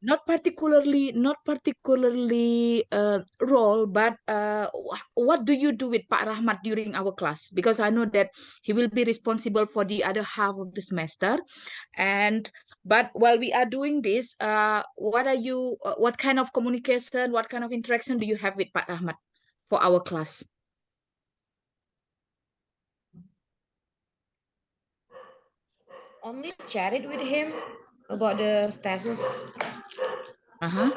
not particularly role, but what do you do with Pak Rahmat during our class? Because I know that he will be responsible for the other half of the semester. And but while we are doing this, what kind of communication, what kind of interaction do you have with Pak Rahmat for our class? Only chatted with him about the status. Uh-huh.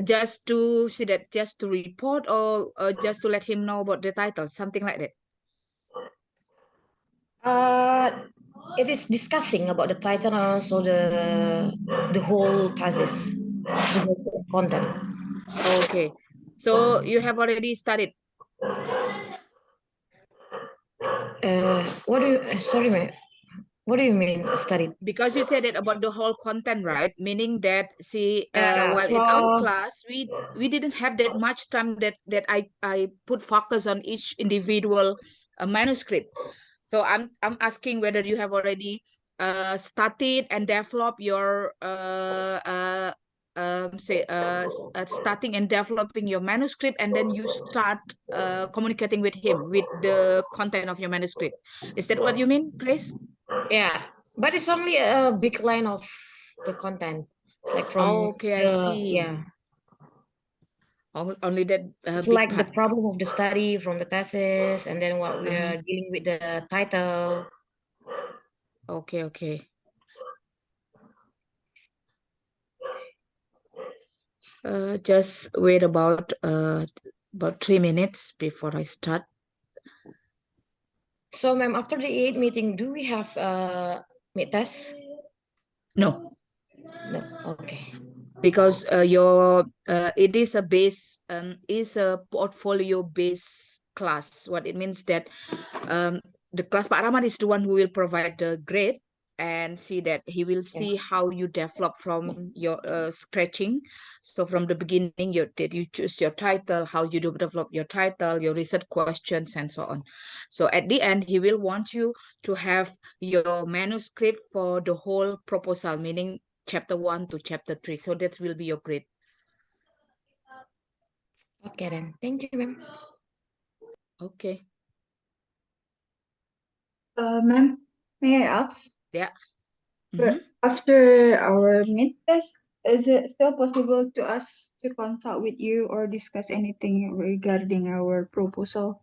Just to see that, just to report, or just to let him know about the title, something like that. It is discussing about the title and also the whole thesis, the whole content. Okay. So you have already studied, What do you? Sorry, ma'am. What do you mean studied? because you said it about the whole content, right? Meaning that, see, Yeah. while in our class, we didn't have that much time that I put focus on each individual manuscript. So I'm asking whether you have already started and developed your starting and developing your manuscript, and then you start communicating with him with the content of your manuscript. Is that what you mean, Grace? Yeah, but it's only a big line of the content. It's like from Okay, I the see. yeah. Only that It's big like the part. problem of the study from the thesis, and then what we Uh-huh. are dealing with the title. Okay, okay. Just wait about 3 minutes before I start. So, ma'am, after the eight meeting, do we have mid test? No, No. Okay. because your it is a portfolio based class. What it means that the class Pak Rahmat is the one who will provide the grade, and see that he will Yeah. see how you develop from your scratching. So from the beginning, that you choose your title, how you do develop your title, your research questions, and so on. So at the end, he will want you to have your manuscript for the whole proposal, meaning chapter 1 to chapter 3. So that will be your grade. Okay then. Thank you, ma'am. Okay. Ma'am, may I ask? Yeah. But Mhm. after our mid test, is it still possible to us to consult with you or discuss anything regarding our proposal?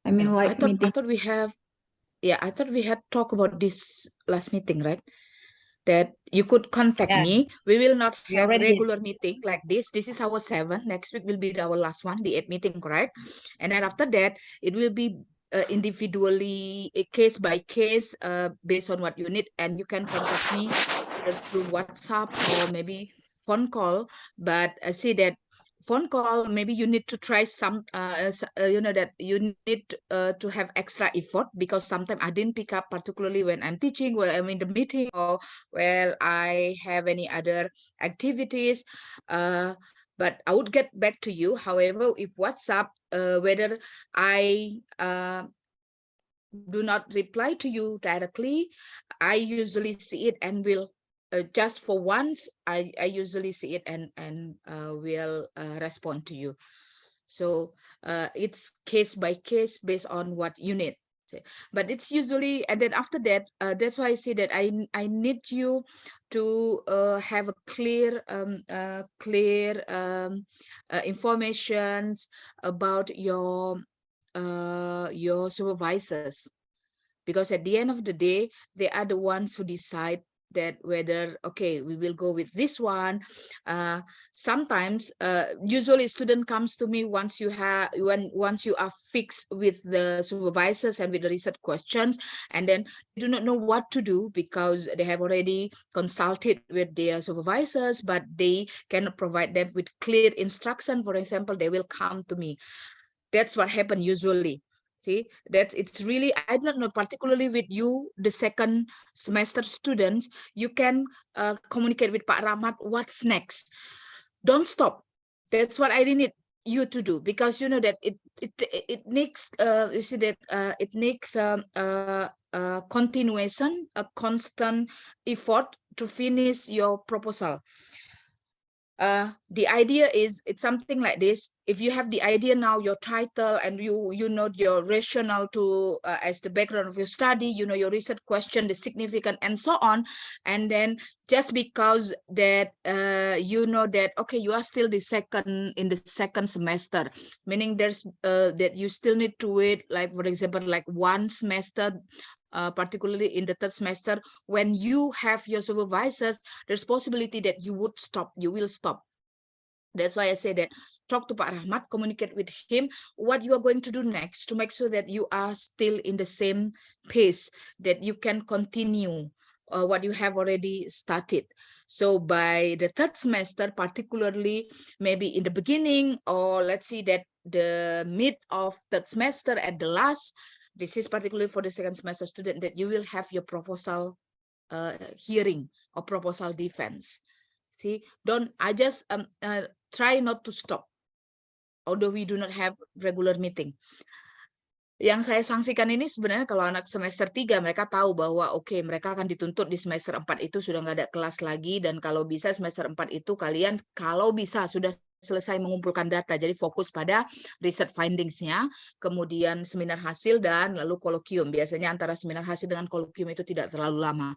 I mean, Yeah. I like thought I meeting. thought we have yeah, I thought we had talked about this last meeting, right? That you could contact Yeah, me. We will not we have already did. regular meeting like this. This is our 7. Next week will be our last one, the 8 meeting, correct? And then after that, it will be individually, case by case, based on what you need. And you can contact me either through WhatsApp or maybe phone call. But I see that phone call, maybe you need to try some that you need to have extra effort, because sometimes I didn't pick up, particularly when I'm teaching, when I'm in the meeting, or well, I have any other activities. But I would get back to you. However, if WhatsApp, whether I do not reply to you directly, I usually see it and will just for once, I usually see it and will respond to you. So it's case by case based on what you need. But it's usually, and then after that, that's why I say that I need you to have a clear informations about your supervisors, because at the end of the day, they are the ones who decide that whether, okay, we will go with this one. Sometimes usually student comes to me once you are fixed with the supervisors and with the research questions, and then they do not know what to do, because they have already consulted with their supervisors, but they cannot provide them with clear instruction. For example, they will come to me. That's what happened usually. See, it's really, I don't know, particularly with you, the second semester students, you can communicate with Pak Rahmat what's next. Don't stop. That's what I need you to do, because you know that it needs you see that it needs continuation, a constant effort to finish your proposal. the idea is it's something like this. If you have the idea now, your title, and you know your rationale to as the background of your study, you know your research question, the significant, and so on, and then just because that you know that okay, you are still in the second semester, meaning there's that you still need to wait, like for example, like one semester. Particularly in the third semester, when you have your supervisors, there's possibility that you will stop. That's why I say that talk to Pak Rahmat, communicate with him what you are going to do next to make sure that you are still in the same pace, that you can continue what you have already started. So by the third semester, particularly maybe in the beginning, or let's see that the mid of third semester at the last, this is particularly for the second semester student, that you will have your proposal hearing or proposal defense. See, I just try not to stop, although we do not have regular meeting. Yang saya sanksikan ini sebenarnya kalau anak semester 3, mereka tahu bahwa oke, mereka akan dituntut di semester 4 itu sudah nggak ada kelas lagi, dan kalau bisa semester 4 itu kalian kalau bisa sudah selesai mengumpulkan data, jadi fokus pada research findings-nya, kemudian seminar hasil, dan lalu kolokium. Biasanya antara seminar hasil dengan kolokium itu tidak terlalu lama.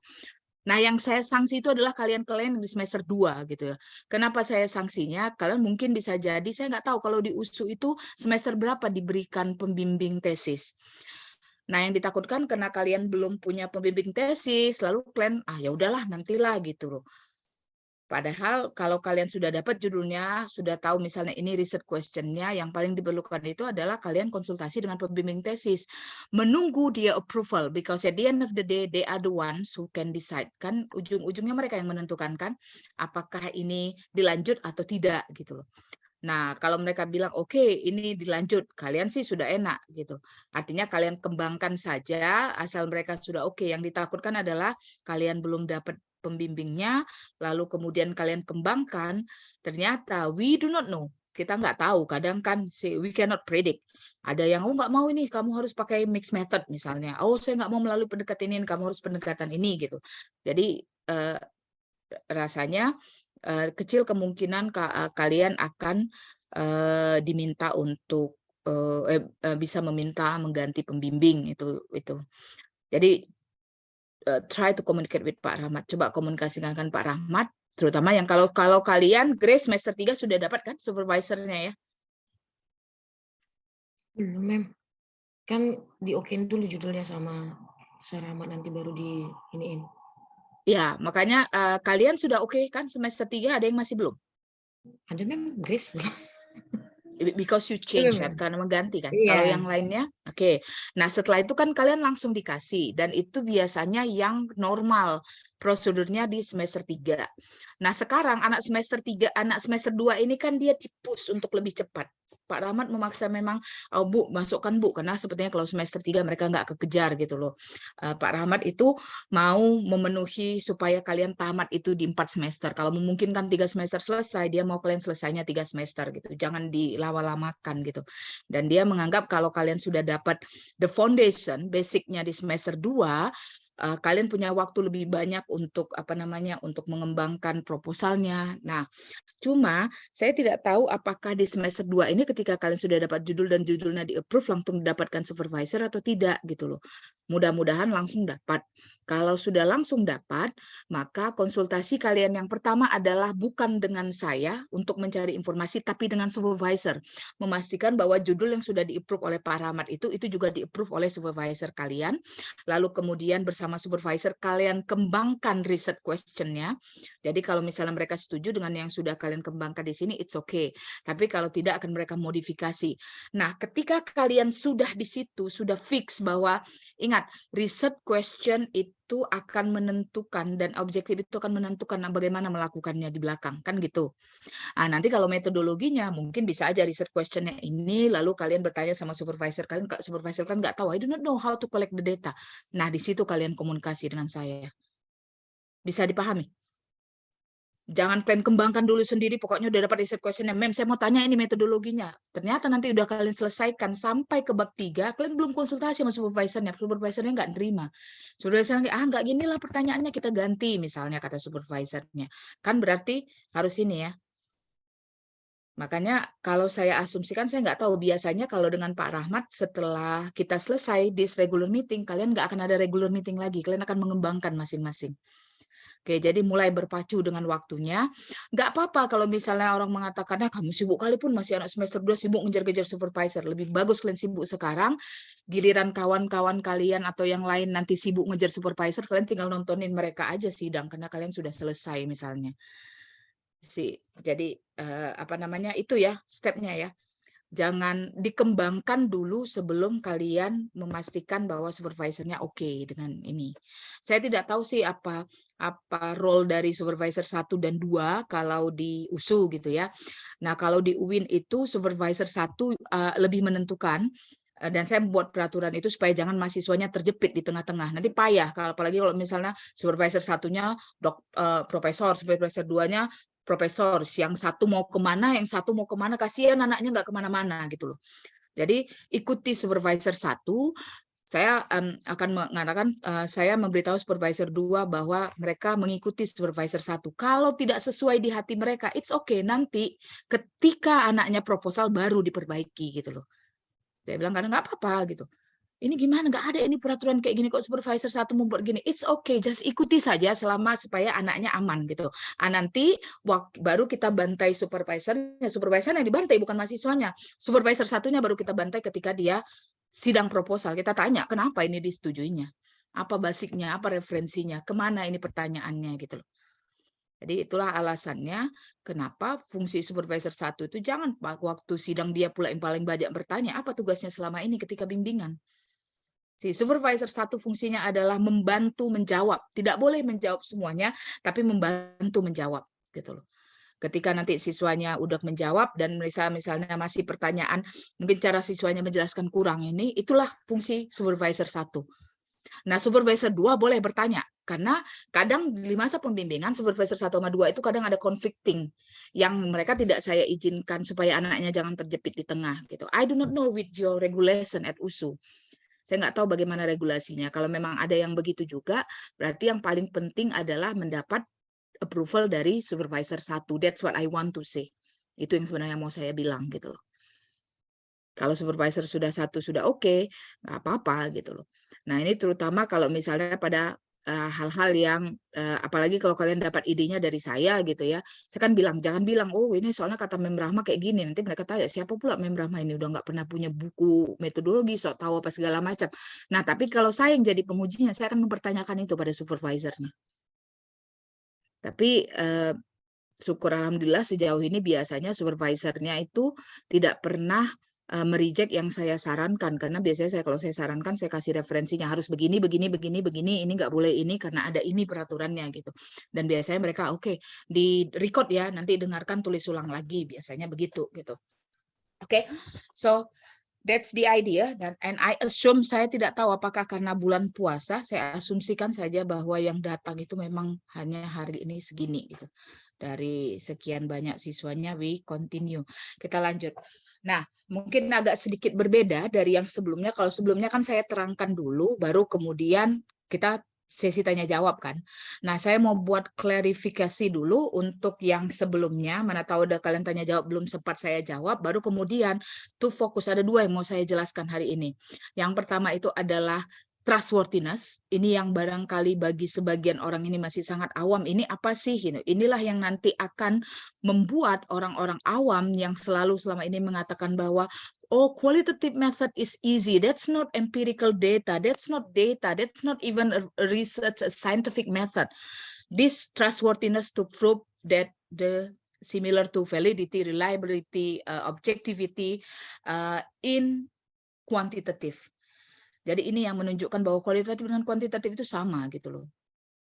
Nah, yang saya sanksi itu adalah kalian di semester 2 gitu ya. Kenapa saya sanksinya? Kalian mungkin bisa jadi, saya nggak tahu kalau di USU itu semester berapa diberikan pembimbing tesis. Nah, yang ditakutkan karena kalian belum punya pembimbing tesis, lalu kalian, ya udahlah nantilah gitu loh. Padahal kalau kalian sudah dapat judulnya, sudah tahu misalnya ini research question-nya, yang paling diperlukan itu adalah kalian konsultasi dengan pembimbing tesis. Menunggu dia approval, because at the end of the day, they are the ones who can decide. Kan ujung-ujungnya mereka yang menentukan kan, apakah ini dilanjut atau tidak gitu loh. Nah, kalau mereka bilang, oke, ini dilanjut, kalian sih sudah enak gitu. Artinya kalian kembangkan saja, asal mereka sudah oke. Yang ditakutkan adalah kalian belum dapat pembimbingnya, lalu kemudian kalian kembangkan, ternyata we do not know. Kita nggak tahu, kadang kan we cannot predict. Ada yang, nggak mau ini, kamu harus pakai mixed method misalnya. Saya nggak mau melalui pendekatan ini, kamu harus pendekatan ini gitu. Jadi rasanya kecil kemungkinan kalian akan diminta untuk bisa meminta mengganti pembimbing itu. Jadi try to communicate with Pak Rahmat. Coba komunikasikan dengan Pak Rahmat, terutama yang kalau kalian Grace semester 3 sudah dapat kan supervisornya ya? Belum, Mem. Kan di-okein dulu judulnya sama Sir Rahmat, nanti baru di iniin. Ya, makanya kalian sudah oke kan semester 3, ada yang masih belum? Ada, Mem, Grace belum. Because you change kan, karena mengganti kan. Iya. Kalau yang lainnya, oke. Nah, setelah itu kan kalian langsung dikasih, dan itu biasanya yang normal prosedurnya di semester 3. Nah, sekarang anak semester 3, anak semester 2 ini kan dia di-push untuk lebih cepat. Pak Rahmat memaksa memang, Bu, masukkan Bu, karena sepertinya kalau semester 3 mereka nggak kekejar gitu loh. Pak Rahmat itu mau memenuhi supaya kalian tamat itu di 4 semester. Kalau memungkinkan 3 semester selesai, dia mau kalian selesainya 3 semester gitu. Jangan dilama-lamakan gitu. Dan dia menganggap kalau kalian sudah dapat the foundation, basicnya di semester 2, kalian punya waktu lebih banyak untuk untuk mengembangkan proposalnya. Nah, cuma saya tidak tahu apakah di semester 2 ini ketika kalian sudah dapat judul dan judulnya di-approve langsung mendapatkan supervisor atau tidak gitu loh. Mudah-mudahan langsung dapat. Kalau sudah langsung dapat, maka konsultasi kalian yang pertama adalah bukan dengan saya untuk mencari informasi, tapi dengan supervisor. Memastikan bahwa judul yang sudah di-approve oleh Pak Rahmat itu juga di-approve oleh supervisor kalian. Lalu kemudian bersama supervisor kalian kembangkan research question-nya. Jadi kalau misalnya mereka setuju dengan yang sudah kalian kembangkan di sini, it's okay. Tapi kalau tidak, akan mereka modifikasi. Nah, ketika kalian sudah di situ, sudah fix bahwa, ingat, research question itu akan menentukan, dan objektif itu akan menentukan bagaimana melakukannya di belakang, kan gitu. Nanti kalau metodologinya, mungkin bisa aja research question-nya ini, lalu kalian bertanya sama supervisor kalian, supervisor kan nggak tahu, I do not know how to collect the data. Nah, di situ kalian komunikasi dengan saya. Bisa dipahami? Jangan kalian kembangkan dulu sendiri, pokoknya udah dapat research question-nya, Mem, saya mau tanya ini metodologinya. Ternyata nanti udah kalian selesaikan sampai ke bab 3, kalian belum konsultasi sama supervisornya nggak nerima. Supervisornya, nggak gini lah pertanyaannya, kita ganti misalnya, kata supervisornya. Kan berarti harus ini ya, Makanya kalau saya asumsikan, saya nggak tahu, biasanya kalau dengan Pak Rahmat setelah kita selesai this regular meeting, kalian nggak akan ada regular meeting lagi, kalian akan mengembangkan masing-masing. Oke, jadi mulai berpacu dengan waktunya. Nggak apa-apa kalau misalnya orang mengatakan, kamu sibuk kali pun masih anak semester 2 sibuk ngejar-ngejar supervisor. Lebih bagus kalian sibuk sekarang, giliran kawan-kawan kalian atau yang lain nanti sibuk ngejar supervisor, kalian tinggal nontonin mereka aja sidang, karena kalian sudah selesai misalnya. Jadi apa namanya itu ya stepnya ya. Jangan dikembangkan dulu sebelum kalian memastikan bahwa supervisornya oke dengan ini. Saya tidak tahu sih apa role dari supervisor 1 dan 2 kalau di USU gitu ya. Nah, kalau di UIN itu supervisor 1 lebih menentukan, dan saya membuat peraturan itu supaya jangan mahasiswanya terjepit di tengah-tengah. Nanti payah, apalagi kalau misalnya supervisor 1-nya profesor, supervisor 2-nya profesor, yang satu mau kemana, yang satu mau kemana, kasihan anaknya nggak kemana-mana gitu loh. Jadi ikuti supervisor 1, saya akan mengatakan, saya memberitahu supervisor 2 bahwa mereka mengikuti supervisor 1. Kalau tidak sesuai di hati mereka, it's okay, nanti ketika anaknya proposal baru diperbaiki gitu loh. Saya bilang kadang nggak apa-apa gitu. Ini gimana, nggak ada ini peraturan kayak gini kok, supervisor 1 membuat gini. It's okay, just ikuti saja selama supaya anaknya aman gitu. Nanti baru kita bantai supervisornya. Supervisornya yang dibantai bukan mahasiswanya. Supervisor 1-nya baru kita bantai ketika dia sidang proposal. Kita tanya kenapa ini disetujuinya, apa basicnya, apa referensinya, kemana ini pertanyaannya gitu loh. Jadi itulah alasannya kenapa fungsi supervisor 1 itu jangan waktu sidang dia pula yang paling banyak bertanya, apa tugasnya selama ini ketika bimbingan. Si supervisor 1 fungsinya adalah membantu menjawab. Tidak boleh menjawab semuanya, tapi membantu menjawab gitu loh. Ketika nanti siswanya udah menjawab dan misalnya masih pertanyaan, mungkin cara siswanya menjelaskan kurang ini, itulah fungsi supervisor 1. Nah, supervisor 2 boleh bertanya, karena kadang di masa pembimbingan supervisor 1 sama 2 itu kadang ada conflicting yang mereka tidak saya izinkan supaya anaknya jangan terjepit di tengah gitu. I do not know with your regulation at USU. Saya nggak tahu bagaimana regulasinya. Kalau memang ada yang begitu juga, berarti yang paling penting adalah mendapat approval dari supervisor 1. That's what I want to say. Itu yang sebenarnya mau saya bilang gitu loh. Kalau supervisor sudah 1 sudah oke, nggak apa-apa gitu loh. Nah, ini terutama kalau misalnya pada hal-hal yang apalagi kalau kalian dapat idenya dari saya gitu ya. Saya kan bilang, jangan bilang, oh ini soalnya kata Mem Rahma kayak gini. Nanti mereka tanya, siapa pula Mem Rahma ini? Udah nggak pernah punya buku metodologi, sok tahu apa segala macam. Nah, tapi kalau saya yang jadi pengujinya, saya akan mempertanyakan itu pada supervisornya. Tapi syukur alhamdulillah sejauh ini biasanya supervisornya itu tidak pernah mereject yang saya sarankan, karena biasanya kalau saya sarankan saya kasih referensinya harus begini, ini nggak boleh ini karena ada ini peraturannya gitu. Dan biasanya mereka oke, di record ya, nanti dengarkan tulis ulang lagi, biasanya begitu gitu. Oke, so that's the idea, and I assume, saya tidak tahu apakah karena bulan puasa, saya asumsikan saja bahwa yang datang itu memang hanya hari ini segini gitu. Dari sekian banyak siswanya, we continue. Kita lanjut. Nah, mungkin agak sedikit berbeda dari yang sebelumnya. Kalau sebelumnya kan saya terangkan dulu, baru kemudian kita sesi tanya jawab kan. Nah, saya mau buat klarifikasi dulu untuk yang sebelumnya. Mana tahu udah kalian tanya jawab belum sempat saya jawab, baru kemudian tuh fokus. Ada 2 yang mau saya jelaskan hari ini. Yang pertama itu adalah trustworthiness. Ini yang barangkali bagi sebagian orang ini masih sangat awam. Ini apa sih? Inilah yang nanti akan membuat orang-orang awam yang selalu selama ini mengatakan bahwa oh, qualitative method is easy. That's not empirical data. That's not data. That's not even a research, a scientific method. This trustworthiness to prove that the similar to validity, reliability, objectivity in quantitative. Jadi ini yang menunjukkan bahwa kualitatif dengan kuantitatif itu sama gitu loh.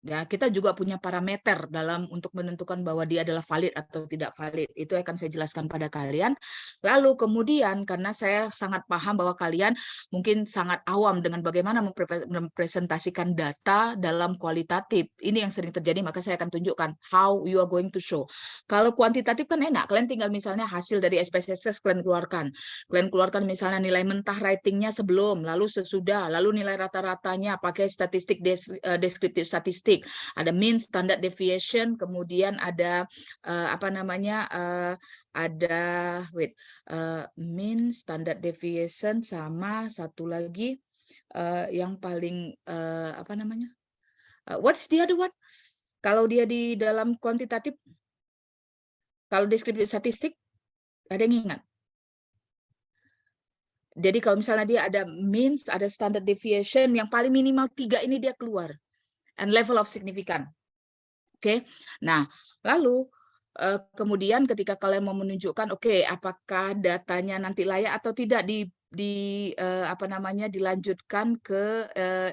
Ya, kita juga punya parameter dalam untuk menentukan bahwa dia adalah valid atau tidak valid. Itu akan saya jelaskan pada kalian. Lalu kemudian, karena saya sangat paham bahwa kalian mungkin sangat awam dengan bagaimana mempresentasikan data dalam kualitatif. Ini yang sering terjadi, maka saya akan tunjukkan how you are going to show. Kalau kuantitatif kan enak, kalian tinggal misalnya hasil dari SPSS kalian keluarkan. Kalian keluarkan misalnya nilai mentah ratingnya sebelum, lalu sesudah, lalu nilai rata-ratanya pakai statistik deskriptif statistik. statistik. Ada mean, standard deviation, kemudian ada mean, standard deviation, sama satu lagi yang paling what's the other one? Kalau dia di dalam kuantitatif, kalau deskriptif statistik, ada yang ingat? Jadi kalau misalnya dia ada means, ada standard deviation, yang paling minimal 3 ini dia keluar. And level of significance. Oke. Nah, lalu kemudian ketika kalian mau menunjukkan, oke, apakah datanya nanti layak atau tidak dilanjutkan ke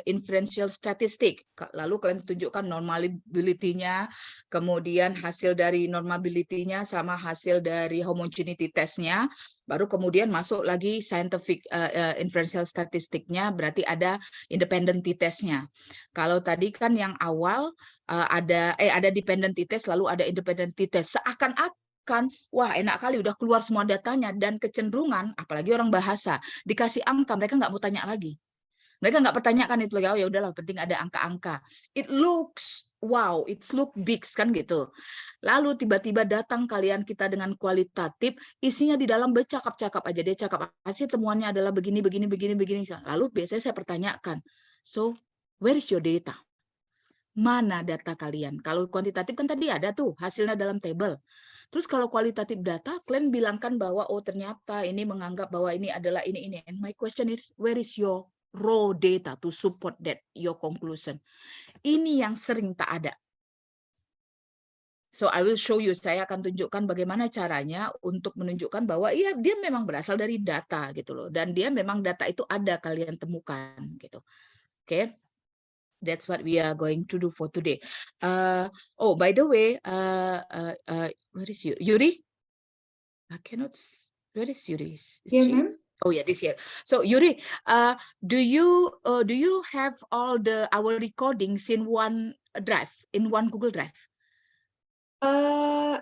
inferential statistik. Lalu kalian tunjukkan normability-nya, kemudian hasil dari normability-nya sama hasil dari homogeneity test-nya, baru kemudian masuk lagi scientific inferential statistiknya, berarti ada independent test-nya. Kalau tadi kan yang awal ada dependent test, lalu ada independent test. Seakan-akan, wah enak kali udah keluar semua datanya, dan kecenderungan, apalagi orang bahasa, dikasih angka, mereka nggak mau tanya lagi. Mereka nggak pertanyakan itu lagi, oh ya udahlah, penting ada angka-angka. It looks wow, it look big kan gitu. Lalu tiba-tiba datang kalian kita dengan kualitatif, isinya di dalam bercakap-cakap aja, dia cakap aja temuannya adalah begini. Lalu biasanya saya pertanyakan, so where is your data? Mana data kalian? Kalau kuantitatif kan tadi ada tuh hasilnya dalam table. Terus kalau kualitatif data, kalian bilangkan bahwa oh ternyata ini menganggap bahwa ini adalah ini. And my question is, where is your raw data to support that your conclusion? Ini yang sering tak ada. So I will show you, saya akan tunjukkan bagaimana caranya untuk menunjukkan bahwa iya dia memang berasal dari data gitu loh. Dan dia memang data itu ada kalian temukan gitu. Oke. That's what we are going to do for today. Oh, by the way, where is Yuri? I cannot. Where is Yuri? Yeah, ma'am. Oh yeah, this here. So Yuri, do you have all our recordings in one drive, in one Google Drive?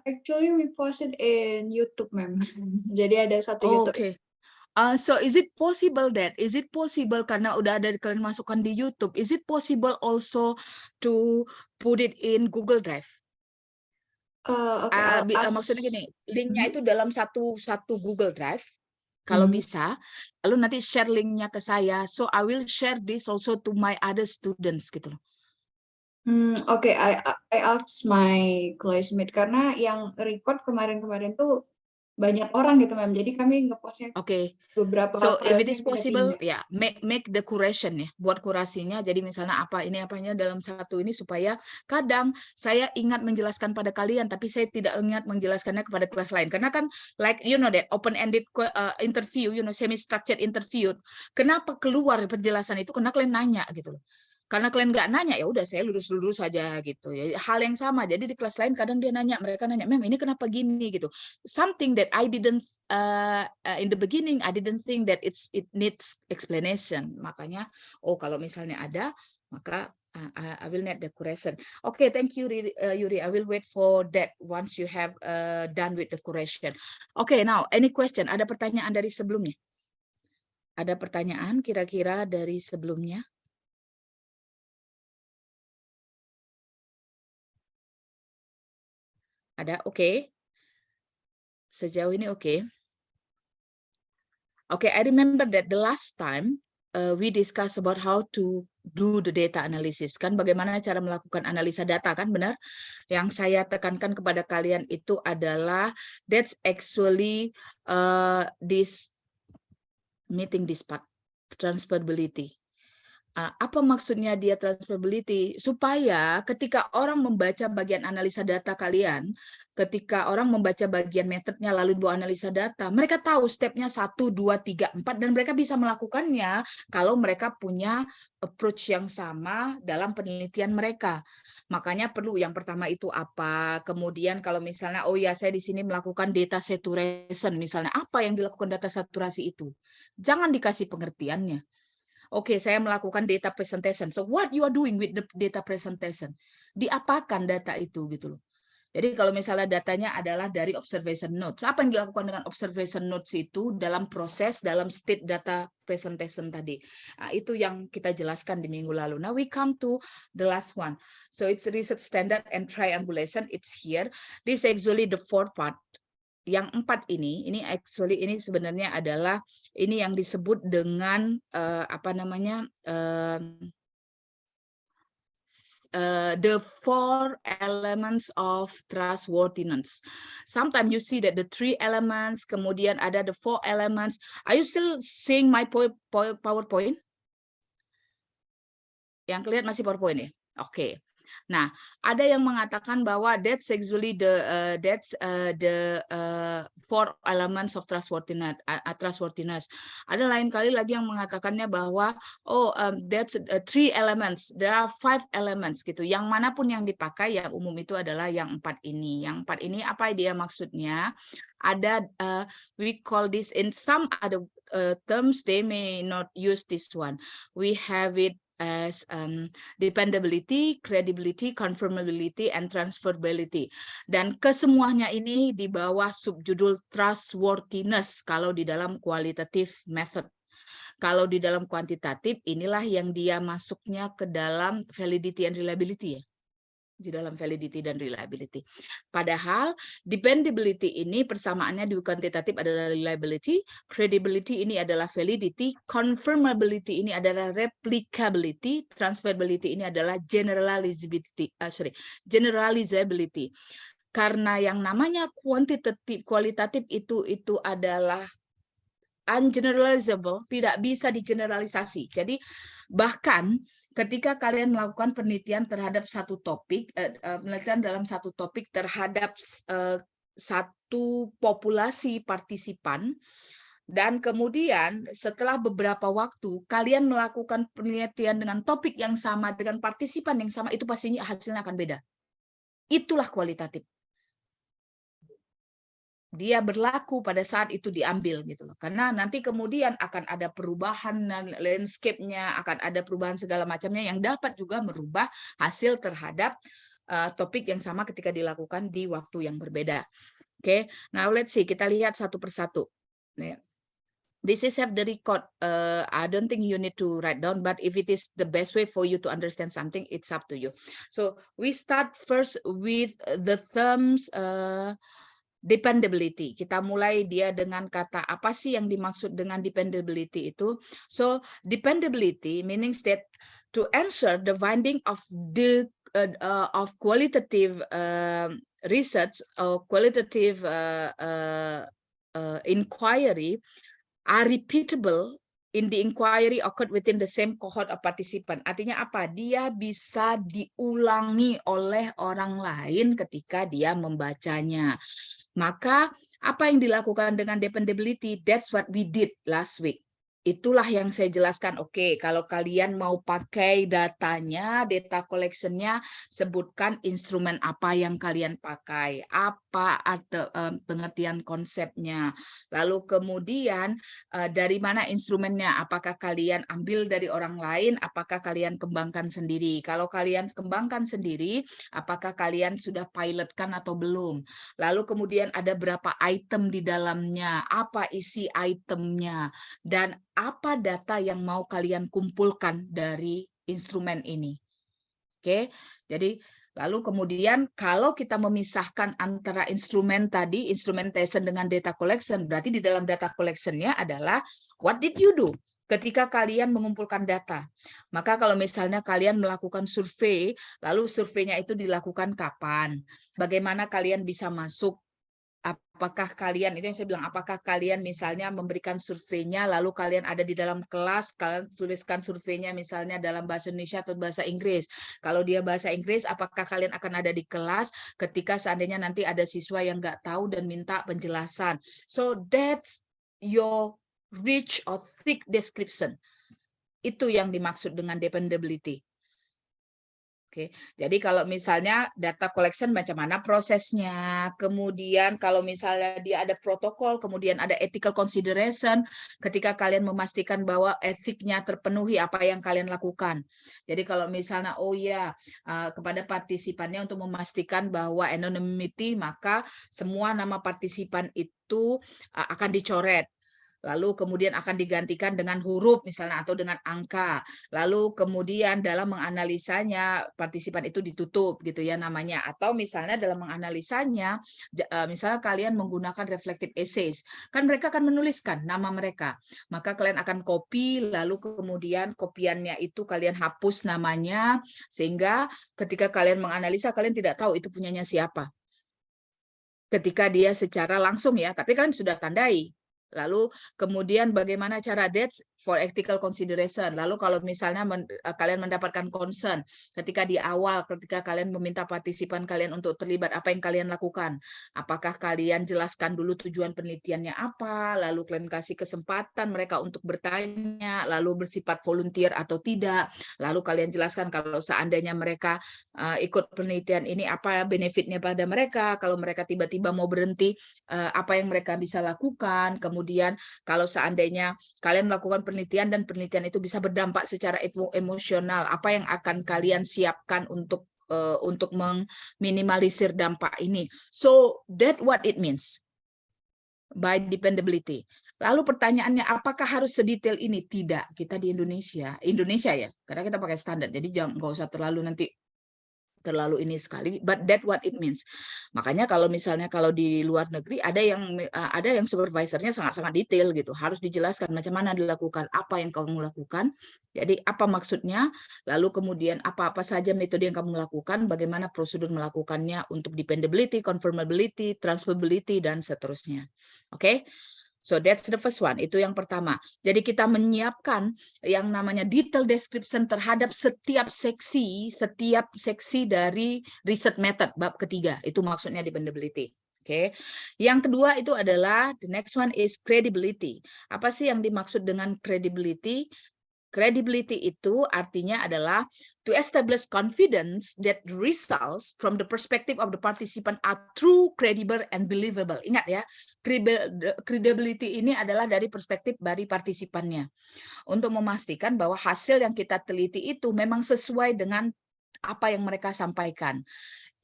Actually we posted in YouTube, ma'am. Jadi ada satu YouTube. Okay. So is it possible karena udah ada kalian masukkan di YouTube, is it possible also to put it in Google Drive? Okay, Maksudnya gini, linknya itu dalam satu Google Drive, kalau bisa, lalu nanti share linknya ke saya, so I will share this also to my other students gitu loh. Okay, I asked my classmate karena yang record kemarin tuh banyak orang gitu, ma'am. Jadi kami ngepostnya beberapa. So if it is possible, ya make the curation ya, buat kurasinya. Jadi misalnya apanya dalam satu ini supaya kadang saya ingat menjelaskan pada kalian, tapi saya tidak ingat menjelaskannya kepada kelas lain. Karena kan like you know that open-ended interview, semi-structured interview. Kenapa keluar penjelasan itu? Karena kalian nanya gitu loh. Karena kalian nggak nanya, ya udah saya lurus saja gitu ya. Hal yang sama. Jadi di kelas lain kadang mereka nanya, "Mem, ini kenapa gini?" gitu. Something that I didn't in the beginning I didn't think that it needs explanation. Makanya kalau misalnya ada, maka I will need the correction. Okay, thank you Yuri. I will wait for that once you have done with the correction. Okay, now any question? Ada pertanyaan dari sebelumnya? Ada pertanyaan kira-kira dari sebelumnya? Ada? Oke. Sejauh ini oke. Okay, I remember that the last time we discussed about how to do the data analysis. Kan bagaimana cara melakukan analisa data, kan benar? Yang saya tekankan kepada kalian itu adalah that's actually this part, transferability. Apa maksudnya dia transferability? Supaya ketika orang membaca bagian analisa data kalian, ketika orang membaca bagian metodenya lalu buat analisa data, mereka tahu stepnya 1, 2, 3, 4, dan mereka bisa melakukannya kalau mereka punya approach yang sama dalam penelitian mereka. Makanya perlu yang pertama itu apa, kemudian kalau misalnya, oh ya saya di sini melakukan data saturation, misalnya apa yang dilakukan data saturasi itu? Jangan dikasih pengertiannya. Oke, saya melakukan data presentation. So what you are doing with the data presentation? Diapakan data itu gitu loh. Jadi kalau misalnya datanya adalah dari observation notes, apa yang dilakukan dengan observation notes itu dalam proses, dalam state data presentation tadi. Nah, itu yang kita jelaskan di minggu lalu. Now we come to the last one. So it's research standard and triangulation. It's here. This actually the fourth part. Yang 4 ini actually ini sebenarnya adalah ini yang disebut dengan apa namanya the 4 elements of trustworthiness. Sometimes you see that the 3 elements, kemudian ada the 4 elements. Are you still seeing my PowerPoint? Yang kelihatan masih PowerPoint ya? Oke. Nah, ada yang mengatakan bahwa that's actually the 4 elements of trustworthiness. Ada lain kali lagi yang mengatakannya bahwa that's 3 elements. There are 5 elements gitu. Yang manapun yang dipakai yang umum itu adalah yang 4 ini. Yang 4 ini apa dia maksudnya? Ada we call this in some other terms they may not use this one. We have it as dependability, credibility, confirmability, and transferability. Dan kesemuanya ini di bawah subjudul trustworthiness kalau di dalam qualitative method. Kalau di dalam kuantitatif, inilah yang dia masuknya ke dalam validity and reliability ya. Di dalam validity dan reliability. Padahal dependability ini persamaannya di kuantitatif adalah reliability, credibility ini adalah validity, confirmability ini adalah replicability, transferability ini adalah generalizability. Karena yang namanya kualitatif itu adalah ungeneralizable, tidak bisa digeneralisasi. Jadi bahkan ketika kalian melakukan penelitian terhadap satu topik, penelitian dalam satu topik terhadap satu populasi partisipan, dan kemudian setelah beberapa waktu kalian melakukan penelitian dengan topik yang sama, dengan partisipan yang sama, itu pastinya hasilnya akan beda. Itulah kualitatif. Dia berlaku pada saat itu diambil gitu loh. Karena nanti kemudian akan ada perubahan landscape-nya, akan ada perubahan segala macamnya yang dapat juga merubah hasil terhadap topik yang sama ketika dilakukan di waktu yang berbeda. Oke, now let's see, kita lihat satu persatu. This is have the record. I don't think you need to write down, but if it is the best way for you to understand something, it's up to you. So we start first with the terms dependability. Kita mulai dia dengan kata apa sih yang dimaksud dengan dependability itu. So dependability means that to answer the finding of the of qualitative research or qualitative inquiry are repeatable in the inquiry occurred within the same cohort of participant. Artinya apa? Dia bisa diulangi oleh orang lain ketika dia membacanya. Maka apa yang dilakukan dengan dependability? That's what we did last week. Itulah yang saya jelaskan. Oke, kalau kalian mau pakai datanya, data collection-nya, sebutkan instrumen apa yang kalian pakai, apa atau pengertian konsepnya. Lalu kemudian dari mana instrumennya? Apakah kalian ambil dari orang lain? Apakah kalian kembangkan sendiri? Kalau kalian kembangkan sendiri, apakah kalian sudah pilotkan atau belum? Lalu kemudian ada berapa item di dalamnya? Apa isi itemnya? Dan apa data yang mau kalian kumpulkan dari instrumen ini. Oke, jadi lalu kemudian kalau kita memisahkan antara instrumen tadi, instrumentation dengan data collection, berarti di dalam data collection-nya adalah what did you do ketika kalian mengumpulkan data. Maka kalau misalnya kalian melakukan survei, lalu surveinya itu dilakukan kapan? Bagaimana kalian bisa masuk? Apakah kalian, itu yang saya bilang, apakah kalian misalnya memberikan surveinya, lalu kalian ada di dalam kelas, kalian tuliskan surveinya misalnya dalam bahasa Indonesia atau bahasa Inggris. Kalau dia bahasa Inggris, apakah kalian akan ada di kelas ketika seandainya nanti ada siswa yang nggak tahu dan minta penjelasan. So that's your rich or thick description. Itu yang dimaksud dengan dependability. Oke, jadi kalau misalnya data collection macam mana prosesnya, kemudian kalau misalnya dia ada protokol, kemudian ada ethical consideration, ketika kalian memastikan bahwa etiknya terpenuhi apa yang kalian lakukan. Jadi kalau misalnya, oh ya, kepada partisipannya untuk memastikan bahwa anonymity, maka semua nama partisipan itu akan dicoret. Lalu kemudian akan digantikan dengan huruf misalnya atau dengan angka. Lalu kemudian dalam menganalisanya partisipan itu ditutup gitu ya namanya. Atau misalnya dalam menganalisanya misalnya kalian menggunakan reflective essays. Kan mereka akan menuliskan nama mereka. Maka kalian akan copy lalu kemudian kopiannya itu kalian hapus namanya sehingga ketika kalian menganalisa kalian tidak tahu itu punyanya siapa. Ketika dia secara langsung ya, tapi kalian sudah tandai. Lalu kemudian bagaimana cara dates for ethical consideration. Lalu kalau misalnya kalian mendapatkan concern ketika di awal, ketika kalian meminta partisipan kalian untuk terlibat, apa yang kalian lakukan? Apakah kalian jelaskan dulu tujuan penelitiannya apa, lalu kalian kasih kesempatan mereka untuk bertanya, lalu bersifat volunteer atau tidak, lalu kalian jelaskan kalau seandainya mereka ikut penelitian ini apa benefitnya pada mereka, kalau mereka tiba-tiba mau berhenti, apa yang mereka bisa lakukan. Kemudian kalau seandainya kalian melakukan penelitian dan penelitian itu bisa berdampak secara emosional, apa yang akan kalian siapkan untuk meminimalisir dampak ini. So that what it means by dependability. Lalu pertanyaannya, apakah harus sedetail ini? Tidak. Kita di Indonesia ya, karena kita pakai standar, jadi nggak usah terlalu ini sekali, but that what it means. Makanya kalau misalnya kalau di luar negeri ada yang supervisornya sangat-sangat detail gitu, harus dijelaskan macam mana dilakukan, apa yang kamu lakukan, jadi apa maksudnya, lalu kemudian apa-apa saja metode yang kamu lakukan, bagaimana prosedur melakukannya untuk dependability, confirmability, transferability, dan seterusnya. Oke? So that's the first one, itu yang pertama. Jadi kita menyiapkan yang namanya detail description terhadap setiap seksi dari research method, bab ketiga, itu maksudnya dependability. Oke. Yang kedua itu adalah, the next one is credibility. Apa sih yang dimaksud dengan credibility? Credibility itu artinya adalah to establish confidence that results from the perspective of the participant are true, credible, and believable. Ingat ya, credibility ini adalah dari perspektif dari partisipannya. Untuk memastikan bahwa hasil yang kita teliti itu memang sesuai dengan apa yang mereka sampaikan.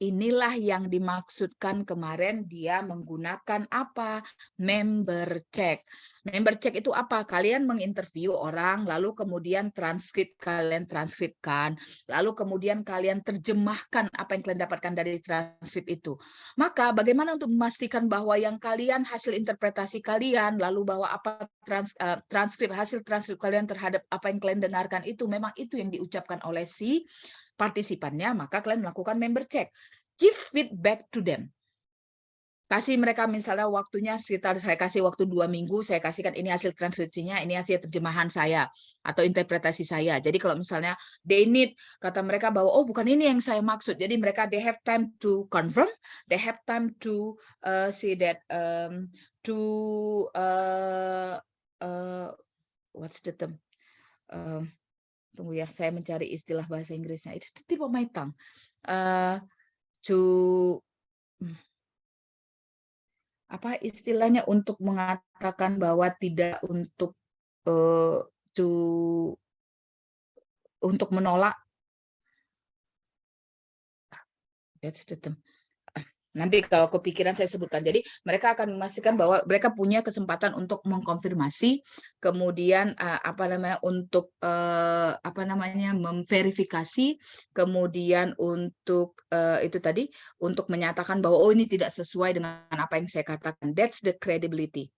Inilah yang dimaksudkan kemarin dia menggunakan apa? Member check. Member check itu apa? Kalian menginterview orang, lalu kemudian kalian transkripkan, lalu kemudian kalian terjemahkan apa yang kalian dapatkan dari transkrip itu. Maka bagaimana untuk memastikan bahwa yang kalian, hasil interpretasi kalian, lalu bahwa apa hasil transkrip kalian terhadap apa yang kalian dengarkan itu, memang itu yang diucapkan oleh si partisipannya, maka kalian melakukan member check. Give feedback to them. Kasih mereka misalnya waktunya sekitar, saya kasih waktu 2 minggu, saya kasihkan ini hasil transkripsinya, ini hasil terjemahan saya, atau interpretasi saya. Jadi kalau misalnya they need, kata mereka bahwa, oh bukan ini yang saya maksud. Jadi mereka, they have time to confirm, they have time to see that, what's the term? Tunggu ya, saya mencari istilah bahasa Inggrisnya. Itu tip of my tongue. Apa istilahnya untuk mengatakan bahwa tidak untuk untuk menolak. That's the term. Nanti kalau kepikiran saya sebutkan. Jadi mereka akan memastikan bahwa mereka punya kesempatan untuk mengkonfirmasi, kemudian untuk memverifikasi, kemudian untuk itu tadi untuk menyatakan bahwa oh ini tidak sesuai dengan apa yang saya katakan. That's the credibility.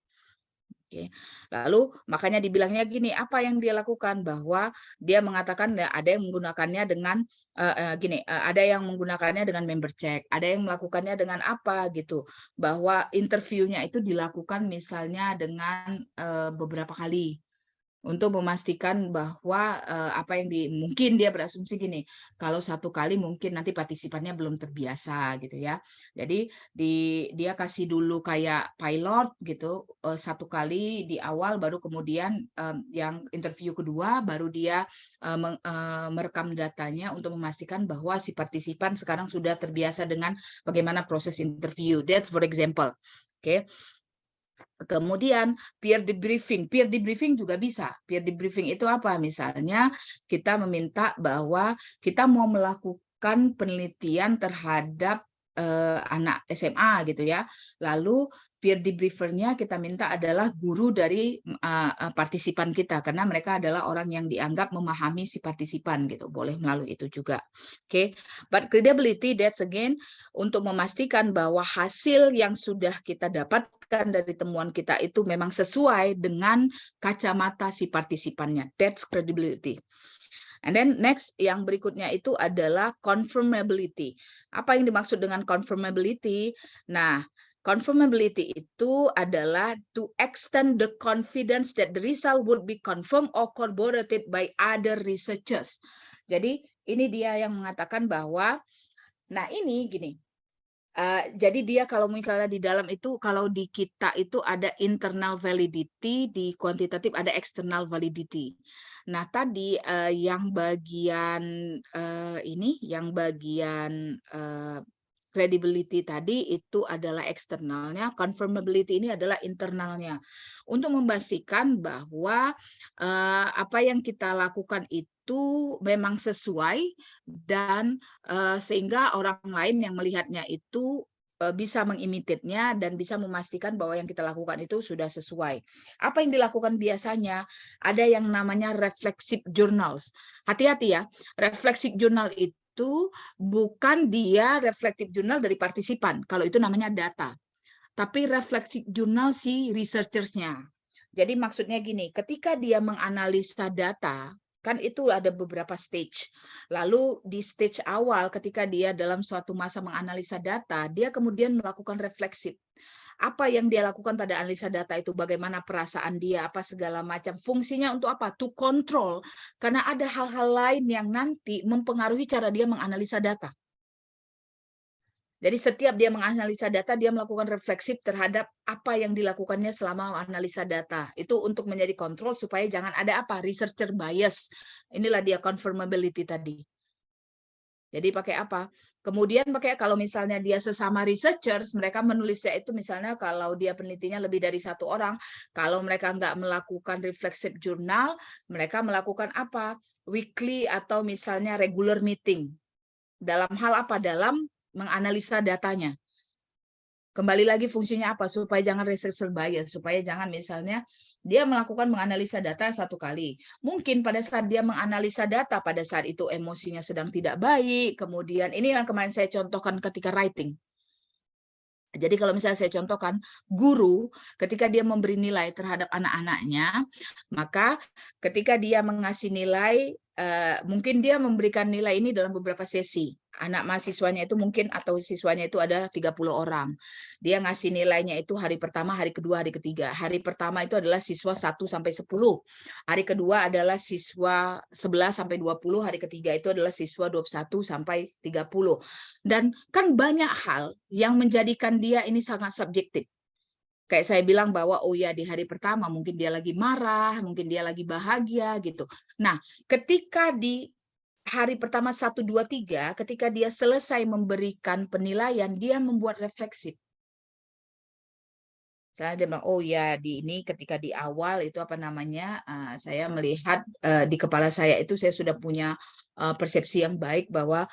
Oke. Lalu makanya dibilangnya gini, apa yang dia lakukan, bahwa dia mengatakan ada yang menggunakannya dengan ada yang menggunakannya dengan member check, ada yang melakukannya dengan apa gitu, bahwa interviewnya itu dilakukan misalnya dengan beberapa kali. untuk memastikan bahwa apa yang mungkin dia berasumsi gini, kalau satu kali mungkin nanti partisipannya belum terbiasa gitu ya. Jadi dia kasih dulu kayak pilot gitu, satu kali di awal, baru kemudian yang interview kedua baru dia merekam datanya untuk memastikan bahwa si partisipan sekarang sudah terbiasa dengan bagaimana proses interview. That's for example. Oke. Kemudian peer debriefing juga bisa. Peer debriefing itu apa? Misalnya kita meminta bahwa kita mau melakukan penelitian terhadap anak SMA gitu ya. Lalu peer debriefernya kita minta adalah guru dari partisipan kita, karena mereka adalah orang yang dianggap memahami si partisipan gitu. Boleh melalui itu juga. Oke. But credibility, that's again untuk memastikan bahwa hasil yang sudah kita dapatkan dari temuan kita itu memang sesuai dengan kacamata si partisipannya. That's credibility. And then next, yang berikutnya itu adalah confirmability. Apa yang dimaksud dengan confirmability? Nah, confirmability itu adalah to extend the confidence that the result would be confirmed or corroborated by other researchers. Jadi ini dia yang mengatakan bahwa, nah ini gini, jadi dia kalau misalnya di dalam itu, kalau di kita itu ada internal validity, di kuantitatif ada external validity. Nah tadi yang bagian yang bagian credibility tadi itu adalah eksternalnya, confirmability ini adalah internalnya. Untuk memastikan bahwa apa yang kita lakukan itu memang sesuai dan sehingga orang lain yang melihatnya itu bisa mengimititnya dan bisa memastikan bahwa yang kita lakukan itu sudah sesuai. Apa yang dilakukan biasanya? Ada yang namanya reflexive journals. Hati-hati ya, reflexive journal itu bukan dia reflective journal dari partisipan. Kalau itu namanya data. Tapi reflexive journal si researchersnya. Jadi maksudnya gini, ketika dia menganalisa data, kan itu ada beberapa stage. Lalu di stage awal ketika dia dalam suatu masa menganalisa data, dia kemudian melakukan refleksif. Apa yang dia lakukan pada analisa data itu, bagaimana perasaan dia, apa segala macam. Fungsinya untuk apa? To control. Karena ada hal-hal lain yang nanti mempengaruhi cara dia menganalisa data. Jadi setiap dia menganalisa data, dia melakukan refleksif terhadap apa yang dilakukannya selama menganalisa data. Itu untuk menjadi kontrol supaya jangan ada apa? Researcher bias. Inilah dia confirmability tadi. Jadi pakai apa? Kemudian pakai kalau misalnya dia sesama researchers, mereka menulisnya itu misalnya kalau dia penelitinya lebih dari satu orang, kalau mereka nggak melakukan reflexive journal, mereka melakukan apa? Weekly atau misalnya regular meeting. Dalam hal apa? Dalam menganalisa datanya. Kembali lagi fungsinya apa? Supaya jangan researcher bias, supaya jangan misalnya dia melakukan menganalisa data satu kali. Mungkin pada saat dia menganalisa data, pada saat itu emosinya sedang tidak baik, kemudian ini yang kemarin saya contohkan ketika writing. Jadi kalau misalnya saya contohkan, guru ketika dia memberi nilai terhadap anak-anaknya, maka ketika dia mengasih nilai, mungkin dia memberikan nilai ini dalam beberapa sesi. Anak mahasiswanya itu mungkin atau siswanya itu ada 30 orang. Dia ngasih nilainya itu hari pertama, hari kedua, hari ketiga. Hari pertama itu adalah siswa 1 sampai 10. Hari kedua adalah siswa 11 sampai 20, hari ketiga itu adalah siswa 21 sampai 30. Dan kan banyak hal yang menjadikan dia ini sangat subjektif. Kayak saya bilang bahwa oh ya di hari pertama mungkin dia lagi marah, mungkin dia lagi bahagia gitu. Nah, ketika di hari pertama 1, 2, 3, ketika dia selesai memberikan penilaian, dia membuat refleksif. Saya dia bilang, oh ya di ini ketika di awal itu apa namanya, saya melihat di kepala saya itu saya sudah punya persepsi yang baik bahwa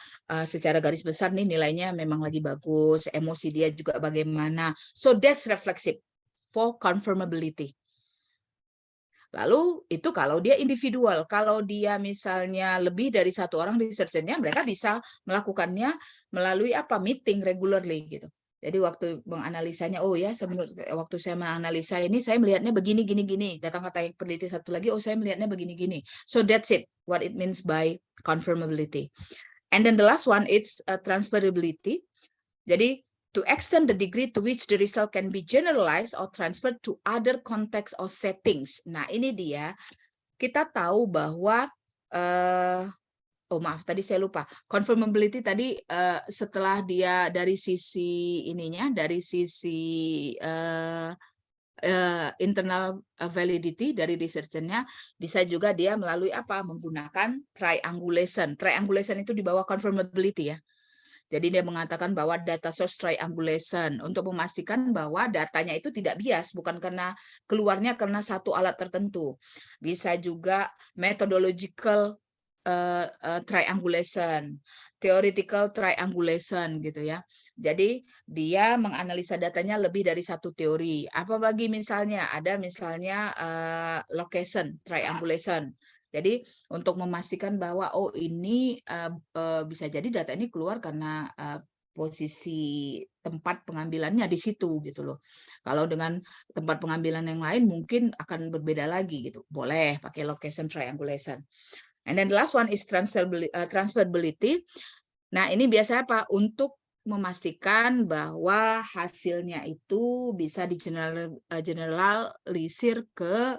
secara garis besar nih nilainya memang lagi bagus, emosi dia juga bagaimana. So that's reflexive for confirmability. Lalu itu kalau dia individual, kalau dia misalnya lebih dari satu orang researchernya, mereka bisa melakukannya melalui apa? Meeting regularly gitu. Jadi waktu menganalisanya, oh ya, waktu saya menganalisa ini, saya melihatnya begini, gini, gini. Datang kata peneliti satu lagi, oh saya melihatnya begini, gini. So that's it, what it means by confirmability. And then the last one, it's transferability. Jadi to extend the degree to which the result can be generalized or transferred to other context or settings. Nah, ini dia. kita tahu bahwa oh maaf tadi saya lupa, confirmability tadi setelah dia dari sisi ininya, dari sisi internal validity dari researchernya, bisa juga dia melalui apa, menggunakan triangulation. Triangulation itu di bawah confirmability ya. Jadi dia mengatakan bahwa data source triangulation untuk memastikan bahwa datanya itu tidak bias, bukan karena keluarnya karena satu alat tertentu. Bisa juga methodological triangulation, theoretical triangulation gitu ya. Jadi dia menganalisa datanya lebih dari satu teori. Apa bagi misalnya ada misalnya location triangulation. Jadi untuk memastikan bahwa oh ini bisa jadi data ini keluar karena posisi tempat pengambilannya di situ gitu loh. Kalau dengan tempat pengambilan yang lain mungkin akan berbeda lagi gitu. Boleh pakai location triangulation. And then the last one is transferability. Nah, ini biasanya apa? Untuk memastikan bahwa hasilnya itu bisa di generalisir ke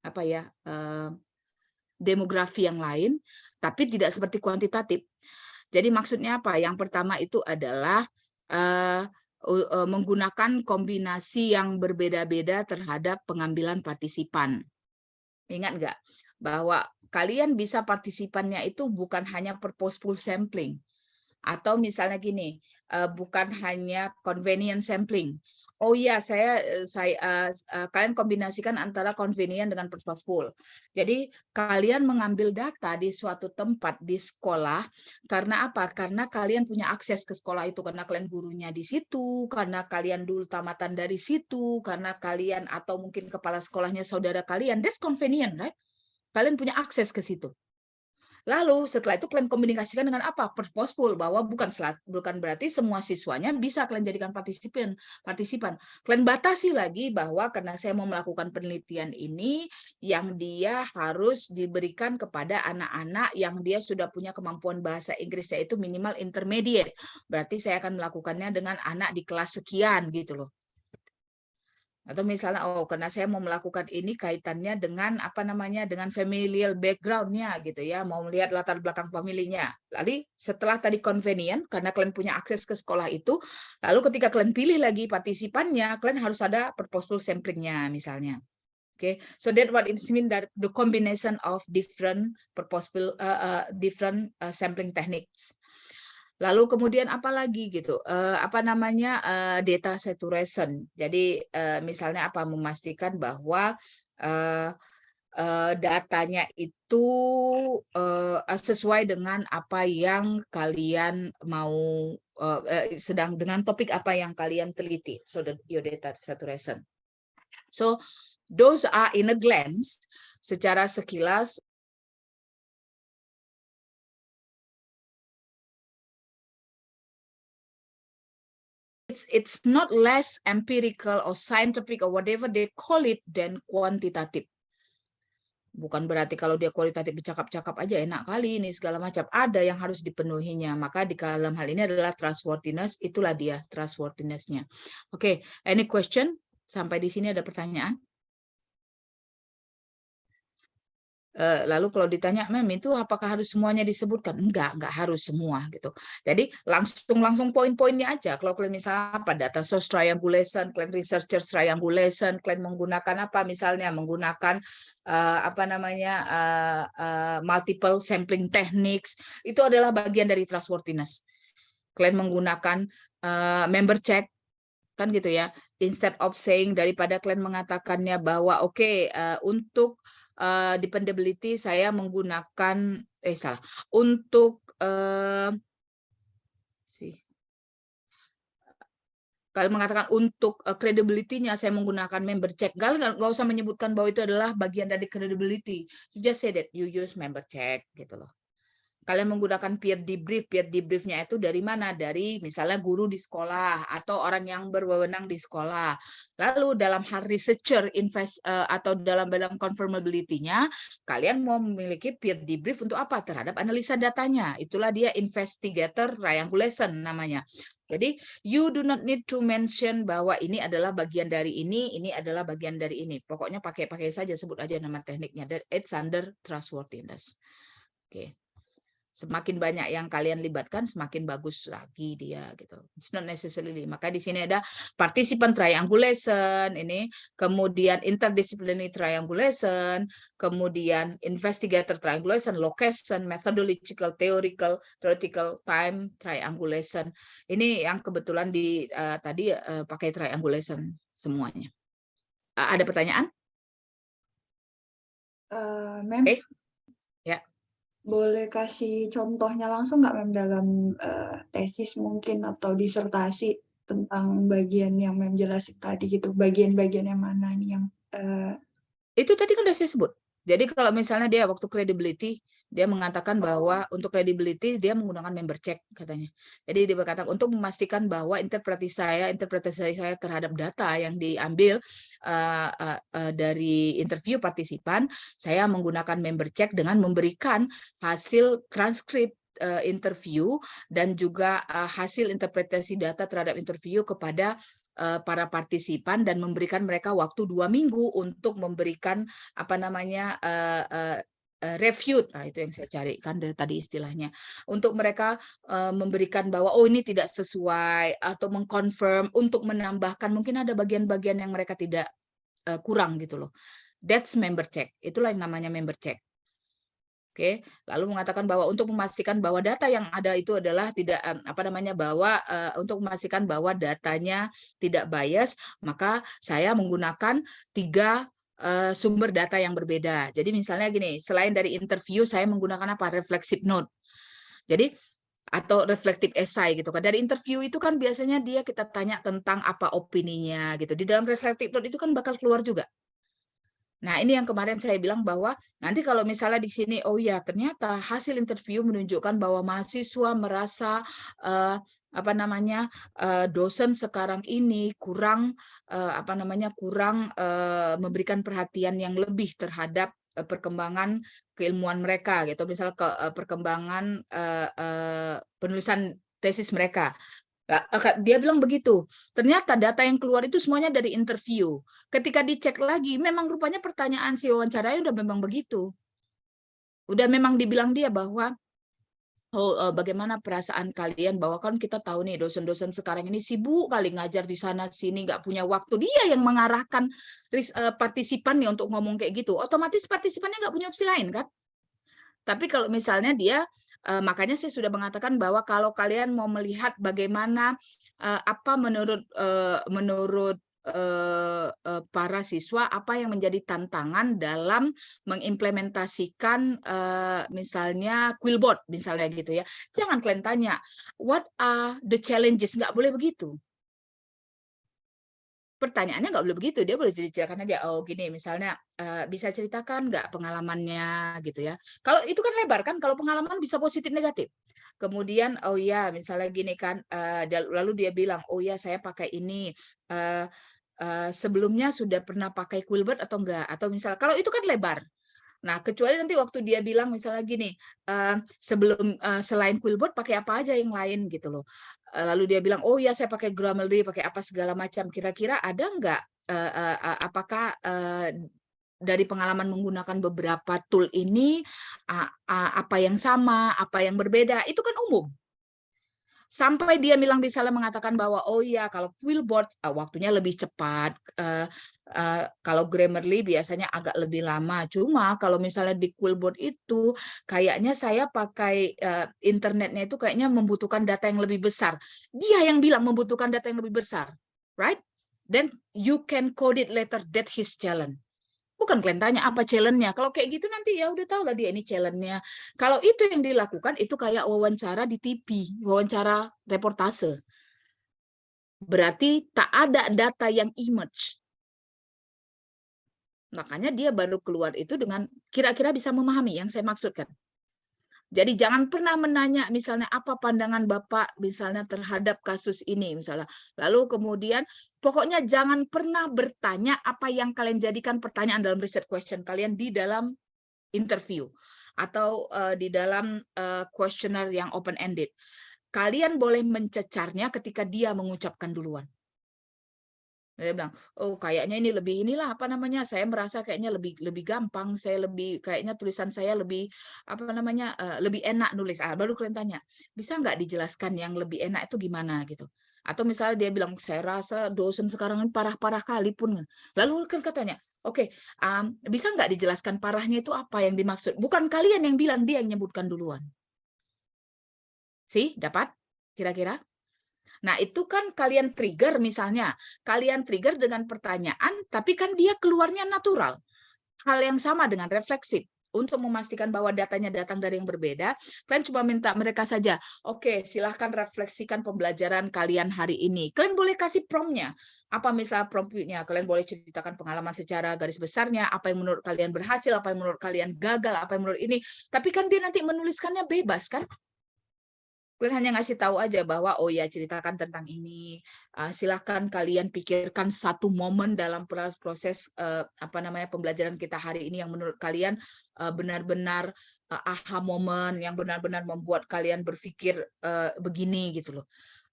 apa ya, demografi yang lain, tapi tidak seperti kuantitatif. Jadi maksudnya apa? Yang pertama itu adalah menggunakan kombinasi yang berbeda-beda terhadap pengambilan partisipan. Ingat nggak bahwa kalian bisa partisipannya itu bukan hanya purposeful sampling, atau misalnya gini, bukan hanya convenient sampling. Oh iya, kalian kombinasikan antara convenient dengan purposeful. Jadi kalian mengambil data di suatu tempat di sekolah karena apa? Karena kalian punya akses ke sekolah itu, karena kalian gurunya di situ, karena kalian dulu tamatan dari situ, karena kalian atau mungkin kepala sekolahnya saudara kalian. That's convenient, right? Kalian punya akses ke situ. Lalu setelah itu kalian komunikasikan dengan apa? Purposeful, bahwa bukan berarti semua siswanya bisa kalian jadikan partisipan. Kalian batasi lagi bahwa karena saya mau melakukan penelitian ini, yang dia harus diberikan kepada anak-anak yang dia sudah punya kemampuan bahasa Inggris, yaitu minimal intermediate. Berarti saya akan melakukannya dengan anak di kelas sekian gitu loh. Atau misalnya, oh karena saya mau melakukan ini kaitannya dengan apa namanya, dengan familial background-nya gitu ya, mau melihat latar belakang familinya. Lalu setelah tadi convenient, karena kalian punya akses ke sekolah itu, lalu ketika kalian pilih lagi partisipannya, kalian harus ada purposeful sampling-nya misalnya. Okay, so that what it mean that the combination of different purposeful sampling techniques. Lalu kemudian apa lagi gitu, apa namanya, data saturation. Jadi misalnya apa, memastikan bahwa datanya itu sesuai dengan apa yang kalian mau, sedang dengan topik apa yang kalian teliti. So your data saturation. So those are in a glance, secara sekilas. It's not less empirical or scientific or whatever they call it than quantitative. Bukan berarti kalau dia kualitatif bercakap-cakap aja enak kali ini segala macam. Ada yang harus dipenuhinya. Maka di dalam hal ini adalah trustworthiness. Itulah dia trustworthiness-nya. Oke, any question? Sampai di sini ada pertanyaan? Lalu kalau ditanya, Mem, itu apakah harus semuanya disebutkan? Enggak harus semua gitu. Jadi langsung poin-poinnya aja. Kalau kalian misalnya apa, data source triangulation, kalian researcher triangulation, kalian menggunakan apa, misalnya menggunakan apa namanya, multiple sampling techniques, itu adalah bagian dari trustworthiness. Kalian menggunakan member check, kan gitu ya, instead of saying, daripada kalian mengatakannya bahwa oke, untuk dependability saya menggunakan untuk kalau mengatakan untuk credibility-nya saya menggunakan member check, nggak usah menyebutkan bahwa itu adalah bagian dari credibility. You just say that you use member check gitu loh. Kalian menggunakan peer debrief-nya itu dari mana? Dari misalnya guru di sekolah atau orang yang berwenang di sekolah. Lalu dalam hal researcher atau dalam confirmability-nya, kalian mau memiliki peer debrief untuk apa? Terhadap analisa datanya. Itulah dia investigator triangulation namanya. Jadi you do not need to mention bahwa ini adalah bagian dari ini adalah bagian dari ini. Pokoknya pakai saja, sebut aja nama tekniknya. That it's under trustworthiness. Oke. Semakin banyak yang kalian libatkan, semakin bagus lagi dia gitu. It's not necessarily. Maka di sini ada participant triangulation, ini kemudian interdisciplinary triangulation, kemudian investigator triangulation, location, methodological, theoretical, time triangulation. Ini yang kebetulan di tadi pakai triangulation semuanya. Ada pertanyaan? Mem, Ya. boleh kasih contohnya langsung nggak, Mem, dalam tesis mungkin atau disertasi tentang bagian yang Mem jelasin tadi gitu, bagian-bagian yang mana nih yang Itu tadi kan udah saya sebut. Jadi kalau misalnya dia waktu credibility, dia mengatakan bahwa untuk credibility dia menggunakan member check katanya. Jadi dia berkata untuk memastikan bahwa interpretasi saya terhadap data yang diambil dari interview partisipan, saya menggunakan member check dengan memberikan hasil transkrip interview dan juga hasil interpretasi data terhadap interview kepada para partisipan dan memberikan mereka waktu 2 minggu untuk memberikan apa namanya refute. Nah, itu yang saya cari kan dari tadi istilahnya, untuk mereka memberikan bahwa oh ini tidak sesuai atau mengkonfirm untuk menambahkan mungkin ada bagian-bagian yang mereka tidak kurang gitu loh. That's member check. Itulah yang namanya member check. Oke, lalu mengatakan bahwa untuk memastikan bahwa data yang ada itu adalah tidak bahwa untuk memastikan bahwa datanya tidak bias, maka saya menggunakan 3 sumber data yang berbeda. Jadi misalnya gini, selain dari interview saya menggunakan apa? Reflexive note. Jadi atau reflective essay gitu kan. Dari interview itu kan biasanya kita tanya tentang apa opininya gitu. Di dalam reflective note itu kan bakal keluar juga. Nah, ini yang kemarin saya bilang bahwa nanti kalau misalnya di sini, oh ya ternyata hasil interview menunjukkan bahwa mahasiswa merasa dosen sekarang ini kurang kurang memberikan perhatian yang lebih terhadap perkembangan keilmuan mereka gitu, misal perkembangan penulisan tesis mereka. Dia bilang begitu. Ternyata data yang keluar itu semuanya dari interview. Ketika dicek lagi, memang rupanya pertanyaan si wawancaranya udah memang begitu. Udah memang dibilang dia bahwa bagaimana perasaan kalian, bahwa kan kita tahu nih dosen-dosen sekarang ini sibuk kali ngajar di sana sini, nggak punya waktu. Dia yang mengarahkan partisipan nih untuk ngomong kayak gitu. Otomatis partisipannya nggak punya opsi lain kan? Tapi kalau misalnya dia makanya saya sudah mengatakan bahwa kalau kalian mau melihat bagaimana apa menurut para siswa apa yang menjadi tantangan dalam mengimplementasikan misalnya Quillbot misalnya gitu ya, jangan kalian tanya what are the challenges, nggak boleh begitu. Pertanyaannya nggak boleh begitu, dia boleh ceritakan aja, oh gini misalnya bisa ceritakan nggak pengalamannya gitu ya. Kalau itu kan lebar kan, kalau pengalaman bisa positif negatif. Kemudian oh ya misalnya gini kan, lalu dia bilang oh ya saya pakai ini, sebelumnya sudah pernah pakai Quillbot atau enggak, atau misalnya kalau itu kan lebar. Nah, kecuali nanti waktu dia bilang misalnya gini, selain Quillbot pakai apa aja yang lain gitu loh. Lalu dia bilang, oh ya saya pakai Grammarly, pakai apa segala macam. Kira-kira ada nggak, apakah dari pengalaman menggunakan beberapa tool ini, apa yang sama, apa yang berbeda, itu kan umum. Sampai dia bilang misalnya mengatakan bahwa oh ya kalau Quillbot waktunya lebih cepat, kalau Grammarly biasanya agak lebih lama. Cuma kalau misalnya di Quillbot itu kayaknya saya pakai internetnya itu kayaknya membutuhkan data yang lebih besar. Dia yang bilang membutuhkan data yang lebih besar, right? Then you can code it later. That's his challenge. Bukan kalian tanya apa challenge-nya. Kalau kayak gitu nanti ya udah tahu lah dia ini challenge-nya. Kalau itu yang dilakukan itu kayak wawancara di TV, wawancara reportase. Berarti tak ada data yang emerge. Makanya dia baru keluar itu dengan kira-kira bisa memahami yang saya maksudkan. Jadi jangan pernah menanya misalnya apa pandangan Bapak misalnya terhadap kasus ini misalnya. Lalu kemudian pokoknya jangan pernah bertanya apa yang kalian jadikan pertanyaan dalam research question kalian di dalam interview atau di dalam questionnaire yang open ended. kalian boleh mencecarnya ketika dia mengucapkan duluan. Dia bilang, oh kayaknya ini lebih inilah apa namanya, saya merasa kayaknya lebih gampang, saya lebih kayaknya tulisan saya lebih apa namanya lebih enak nulis. Baru kalian tanya, bisa nggak dijelaskan yang lebih enak itu gimana gitu? Atau misalnya dia bilang, saya rasa dosen sekarang ini parah-parah kali pun. Lalu kan katanya, oke, bisa nggak dijelaskan parahnya itu apa yang dimaksud? Bukan kalian yang bilang, dia yang nyebutkan duluan. Sih, dapat? Kira-kira? Nah, itu kan kalian trigger misalnya. Kalian trigger dengan pertanyaan, tapi kan dia keluarnya natural. Hal yang sama dengan refleksif. Untuk memastikan bahwa datanya datang dari yang berbeda, kalian cuma minta mereka saja, oke, silahkan refleksikan pembelajaran kalian hari ini. Kalian boleh kasih prompt-nya. Apa misal prompt-nya? Kalian boleh ceritakan pengalaman secara garis besarnya, apa yang menurut kalian berhasil, apa yang menurut kalian gagal, apa yang menurut ini. Tapi kan dia nanti menuliskannya bebas, kan? Kalian hanya ngasih tahu aja bahwa oh ya ceritakan tentang ini. Silahkan kalian pikirkan satu momen dalam proses apa namanya pembelajaran kita hari ini yang menurut kalian benar-benar aha momen yang benar-benar membuat kalian berpikir begini gitu loh.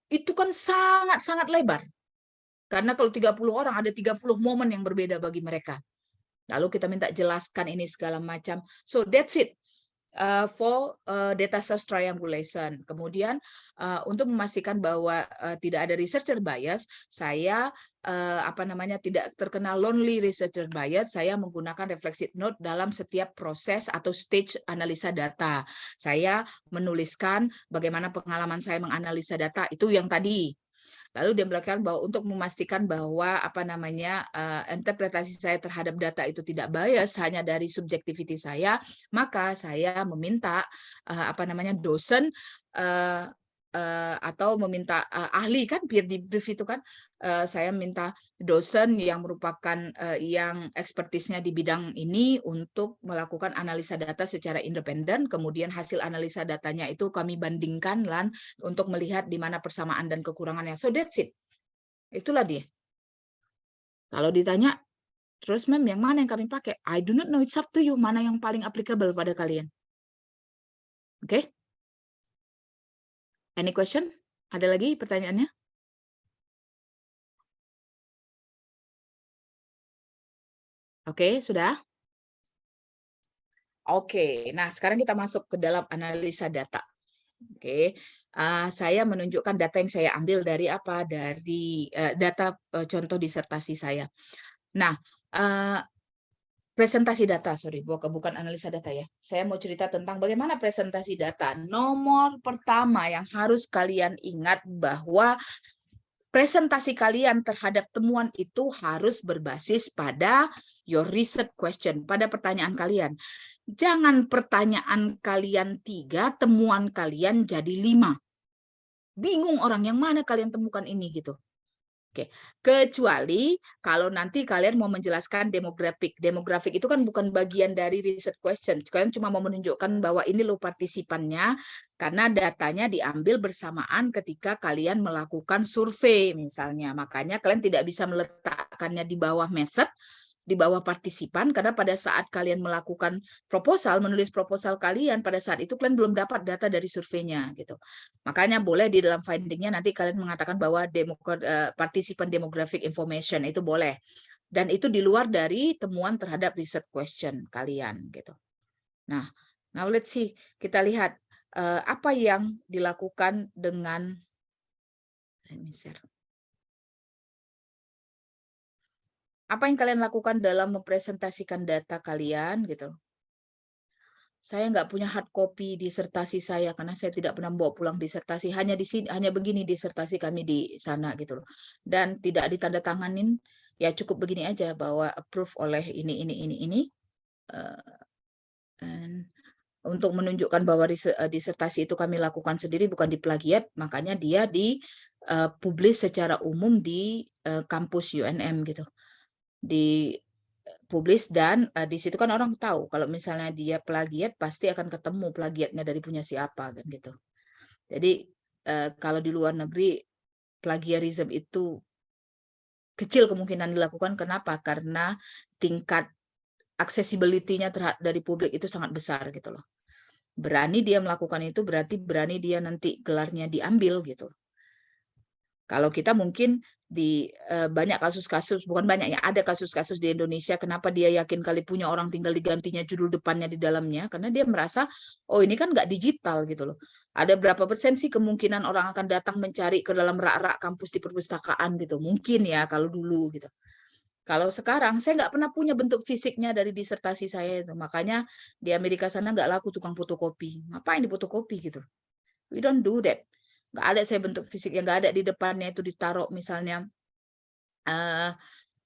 Itu kan sangat-sangat lebar. Karena kalau 30 orang ada 30 momen yang berbeda bagi mereka. Lalu kita minta jelaskan ini segala macam. So that's it. For data source triangulation. Kemudian untuk memastikan bahwa tidak ada researcher bias, saya apa namanya tidak terkena lonely researcher bias, saya menggunakan reflexive note dalam setiap proses atau stage analisa data. Saya menuliskan bagaimana pengalaman saya menganalisa data, itu yang tadi. Lalu dia mengatakan bahwa untuk memastikan bahwa apa namanya interpretasi saya terhadap data itu tidak bias hanya dari subjektiviti saya, maka saya meminta apa namanya dosen atau meminta ahli kan peer debrief itu kan saya minta dosen yang merupakan yang ekspertisnya di bidang ini untuk melakukan analisa data secara independen, kemudian hasil analisa datanya itu kami bandingkan untuk melihat di mana persamaan dan kekurangannya. So that's it. Itulah dia. Kalau ditanya, terus mem yang mana yang kami pakai? I do not know, it's up to you, mana yang paling applicable pada kalian. Oke? Okay? Any question? Ada lagi pertanyaannya? Oke, sudah? Oke, nah sekarang kita masuk ke dalam analisa data. Oke, saya menunjukkan data yang saya ambil dari apa? Dari data contoh disertasi saya. Nah, presentasi data, sorry, bukan analisa data ya. Saya mau cerita tentang bagaimana presentasi data. Nomor pertama yang harus kalian ingat bahwa presentasi kalian terhadap temuan itu harus berbasis pada your research question, pada pertanyaan kalian. Jangan pertanyaan kalian 3, temuan kalian jadi 5. Bingung orang yang mana kalian temukan ini gitu. Oke, kecuali kalau nanti kalian mau menjelaskan demografik. Demografik itu kan bukan bagian dari research question. Kalian cuma mau menunjukkan bahwa ini loh partisipannya, karena datanya diambil bersamaan ketika kalian melakukan survei misalnya. Makanya kalian tidak bisa meletakkannya di bawah method, di bawah partisipan, karena pada saat kalian melakukan proposal, menulis proposal kalian, pada saat itu kalian belum dapat data dari surveinya gitu. Makanya boleh di dalam findingnya nanti kalian mengatakan bahwa partisipan demographic information itu boleh. Dan itu di luar dari temuan terhadap research question kalian gitu. Nah, now let's see, kita lihat apa yang dilakukan dengan let me share. Apa yang kalian lakukan dalam mempresentasikan data kalian gitu. Saya nggak punya hard copy disertasi saya karena saya tidak pernah bawa pulang disertasi. Hanya di sini, hanya begini disertasi kami di sana gitu loh. Dan tidak ditandatanganin, ya cukup begini aja bahwa approve oleh ini. Untuk menunjukkan bahwa disertasi itu kami lakukan sendiri bukan diplagiat, makanya dia dipublish secara umum di kampus UNM gitu. Dipublish dan di situ kan orang tahu kalau misalnya dia plagiat pasti akan ketemu plagiatnya dari punya siapa kan gitu. Jadi kalau di luar negeri plagiarism itu kecil kemungkinan dilakukan. Kenapa? Karena tingkat accessibility-nya dari publik itu sangat besar gitu loh. Berani dia melakukan itu berarti berani dia nanti gelarnya diambil gitu. Kalau kita mungkin di banyak kasus-kasus, bukan banyak ya, ada kasus-kasus di Indonesia kenapa dia yakin kali punya orang tinggal digantinya judul depannya di dalamnya, karena dia merasa, oh ini kan nggak digital gitu loh. Ada berapa persen sih kemungkinan orang akan datang mencari ke dalam rak-rak kampus di perpustakaan gitu. Mungkin ya kalau dulu gitu. Kalau sekarang saya nggak pernah punya bentuk fisiknya dari disertasi saya itu. Makanya di Amerika sana nggak laku tukang fotokopi. Ngapain difotokopi gitu? We don't do that. Nggak ada saya bentuk fisik yang nggak ada di depannya itu ditaruh misalnya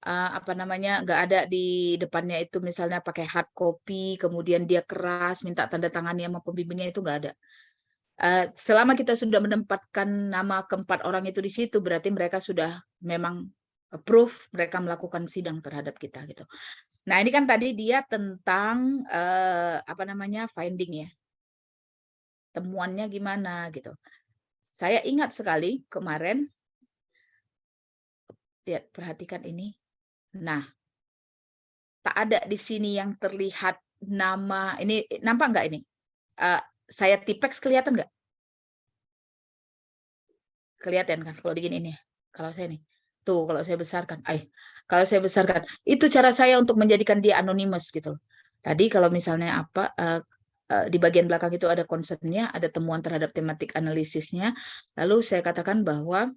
apa namanya, nggak ada di depannya itu misalnya pakai hard copy, kemudian dia keras minta tanda tangannya sama pembimbingnya, itu nggak ada. Selama kita sudah menempatkan nama keempat orang itu di situ, berarti mereka sudah memang approve, mereka melakukan sidang terhadap kita gitu. Nah ini kan tadi dia tentang apa namanya, finding ya, temuannya gimana gitu. Saya ingat sekali kemarin, lihat perhatikan ini. Nah, tak ada di sini yang terlihat nama ini, nampak nggak ini? Saya tipex kelihatan nggak? Kelihatan kan kalau begini ini. Kalau saya nih. Tuh, kalau saya besarkan. Kalau saya besarkan. Itu cara saya untuk menjadikan dia anonymous gitu. Tadi kalau misalnya apa di bagian belakang itu ada concern-nya, ada temuan terhadap tematik analisisnya. Lalu saya katakan bahwa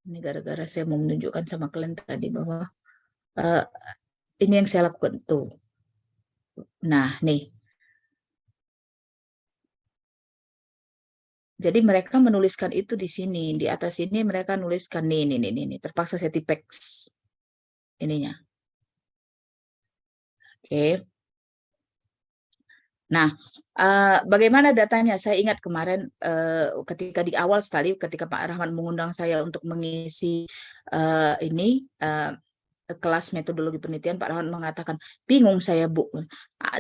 ini gara-gara saya mau menunjukkan sama kalian tadi bahwa ini yang saya lakukan tuh. Nah, nih. Jadi mereka menuliskan itu di sini, di atas ini mereka nuliskan nih. Terpaksa saya tipex ininya. Oke. Nah, bagaimana datanya? Saya ingat kemarin ketika di awal sekali, ketika Pak Rahman mengundang saya untuk mengisi ini kelas metodologi penelitian, Pak Rahman mengatakan, bingung saya Bu,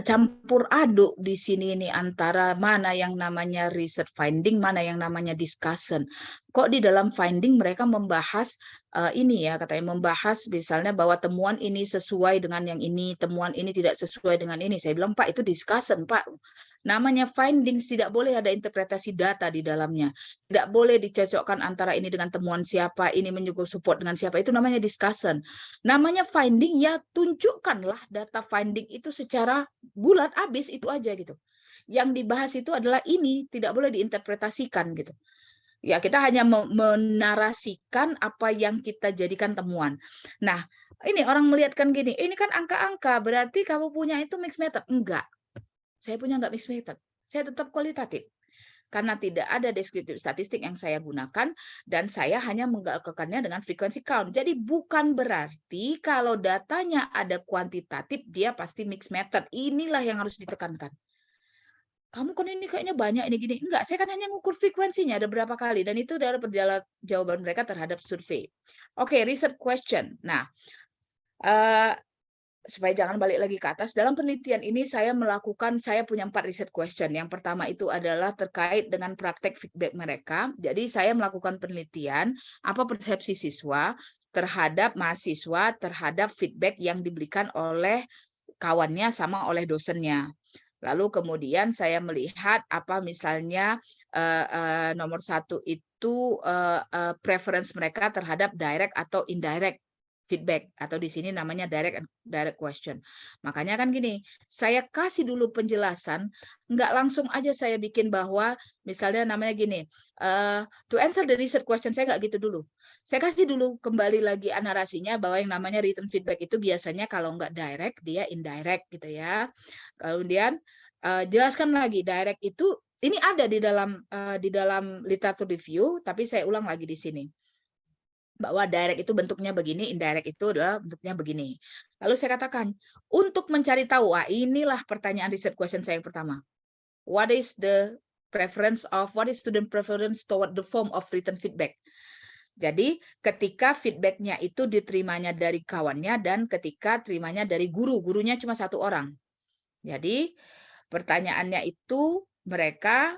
campur aduk di sini ini antara mana yang namanya research finding, mana yang namanya discussion. Kok di dalam finding mereka membahas ini ya, katanya membahas misalnya bahwa temuan ini sesuai dengan yang ini, temuan ini tidak sesuai dengan ini. Saya bilang, Pak, itu discussion, Pak. Namanya findings, tidak boleh ada interpretasi data di dalamnya. Tidak boleh dicocokkan antara ini dengan temuan siapa, ini menyuguh support dengan siapa. Itu namanya discussion. Namanya finding, ya tunjukkanlah data finding itu secara bulat, habis itu aja gitu. Yang dibahas itu adalah ini, tidak boleh diinterpretasikan gitu. Ya, kita hanya menarasikan apa yang kita jadikan temuan. Nah, ini orang melihatkan gini, ini kan angka-angka, berarti kamu punya itu mixed method. Enggak. Saya punya nggak mixed method. Saya tetap kualitatif. Karena tidak ada deskriptif statistik yang saya gunakan, dan saya hanya menggalakkannya dengan frequency count. Jadi bukan berarti kalau datanya ada kuantitatif, dia pasti mixed method. Inilah yang harus ditekankan. Kamu kan ini kayaknya banyak ini gini. Enggak, saya kan hanya ngukur frekuensinya ada berapa kali. Dan itu adalah jawaban mereka terhadap survei. Oke, research question. Nah, supaya jangan balik lagi ke atas, dalam penelitian ini saya punya 4 research question. Yang pertama itu adalah terkait dengan praktek feedback mereka. Jadi saya melakukan penelitian, apa persepsi siswa terhadap mahasiswa, terhadap feedback yang diberikan oleh kawannya sama oleh dosennya. Lalu kemudian saya melihat apa misalnya nomor 1 itu preference mereka terhadap direct atau indirect feedback, atau di sini namanya direct question. Makanya kan gini, saya kasih dulu penjelasan, nggak langsung aja saya bikin bahwa misalnya namanya gini, to answer the research question, saya nggak gitu dulu. Saya kasih dulu kembali lagi narasinya bahwa yang namanya written feedback itu biasanya kalau nggak direct, dia indirect gitu ya. Kemudian jelaskan lagi, direct itu ini ada di dalam literatur review, tapi saya ulang lagi di sini. Bahwa direct itu bentuknya begini, indirect itu adalah bentuknya begini. Lalu saya katakan, untuk mencari tahu, inilah pertanyaan research question saya yang pertama. What is student preference toward the form of written feedback? Jadi ketika feedbacknya itu diterimanya dari kawannya dan ketika terimanya dari gurunya cuma 1 orang. Jadi pertanyaannya itu mereka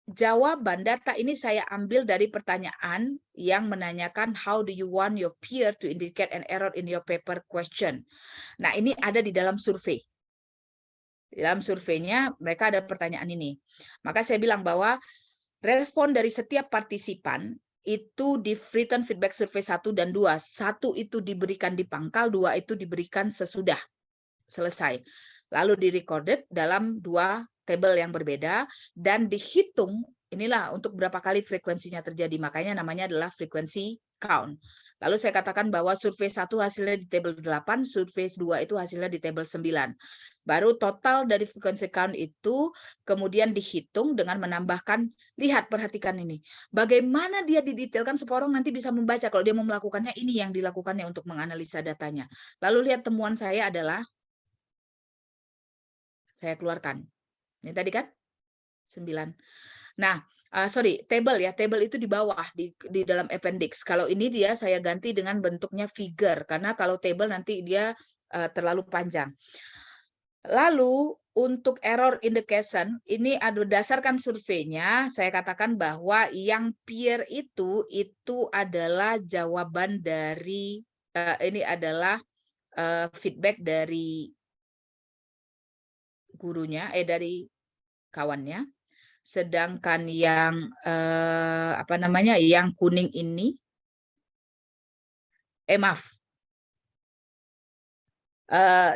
jawaban data ini saya ambil dari pertanyaan yang menanyakan how do you want your peer to indicate an error in your paper question. Nah, ini ada di dalam survei. Dalam surveinya mereka ada pertanyaan ini. Maka saya bilang bahwa respon dari setiap partisipan itu di written feedback survei 1 dan 2. 1 itu diberikan di pangkal, 2 itu diberikan sesudah selesai. Lalu di-recorded dalam 2 tabel yang berbeda dan dihitung, inilah untuk berapa kali frekuensinya terjadi. Makanya namanya adalah frequency count. Lalu saya katakan bahwa survei 1 hasilnya di tabel 8, survei 2 itu hasilnya di tabel 9. Baru total dari frequency count itu kemudian dihitung dengan menambahkan, lihat, perhatikan ini. Bagaimana dia didetailkan supaya orang nanti bisa membaca kalau dia mau melakukannya, ini yang dilakukannya untuk menganalisa datanya. Lalu lihat temuan saya adalah, saya keluarkan. Ini tadi kan 9. Nah, table ya. Table itu di bawah di dalam appendix. Kalau ini dia saya ganti dengan bentuknya figure karena kalau table nanti dia terlalu panjang. Lalu untuk error indication ini berdasarkan surveinya saya katakan bahwa yang peer itu adalah jawaban dari ini adalah feedback dari gurunya dari kawannya. Sedangkan yang yang kuning ini maaf.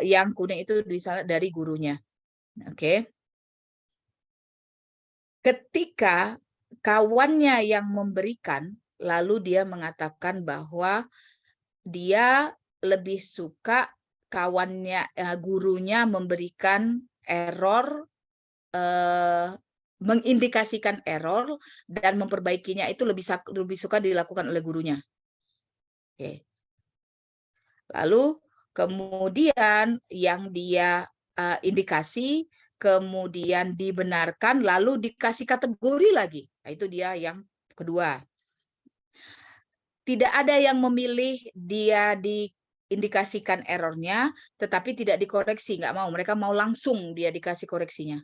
Yang kuning itu dari gurunya. Oke. Ketika kawannya yang memberikan, lalu dia mengatakan bahwa dia lebih suka kawannya gurunya memberikan error, mengindikasikan error dan memperbaikinya itu lebih suka dilakukan oleh gurunya. Oke. Lalu kemudian yang dia indikasi kemudian dibenarkan lalu dikasih kategori lagi. Nah, itu dia yang kedua. Tidak ada yang memilih dia diindikasikan errornya, tetapi tidak dikoreksi, nggak mau. Mereka mau langsung dia dikasih koreksinya.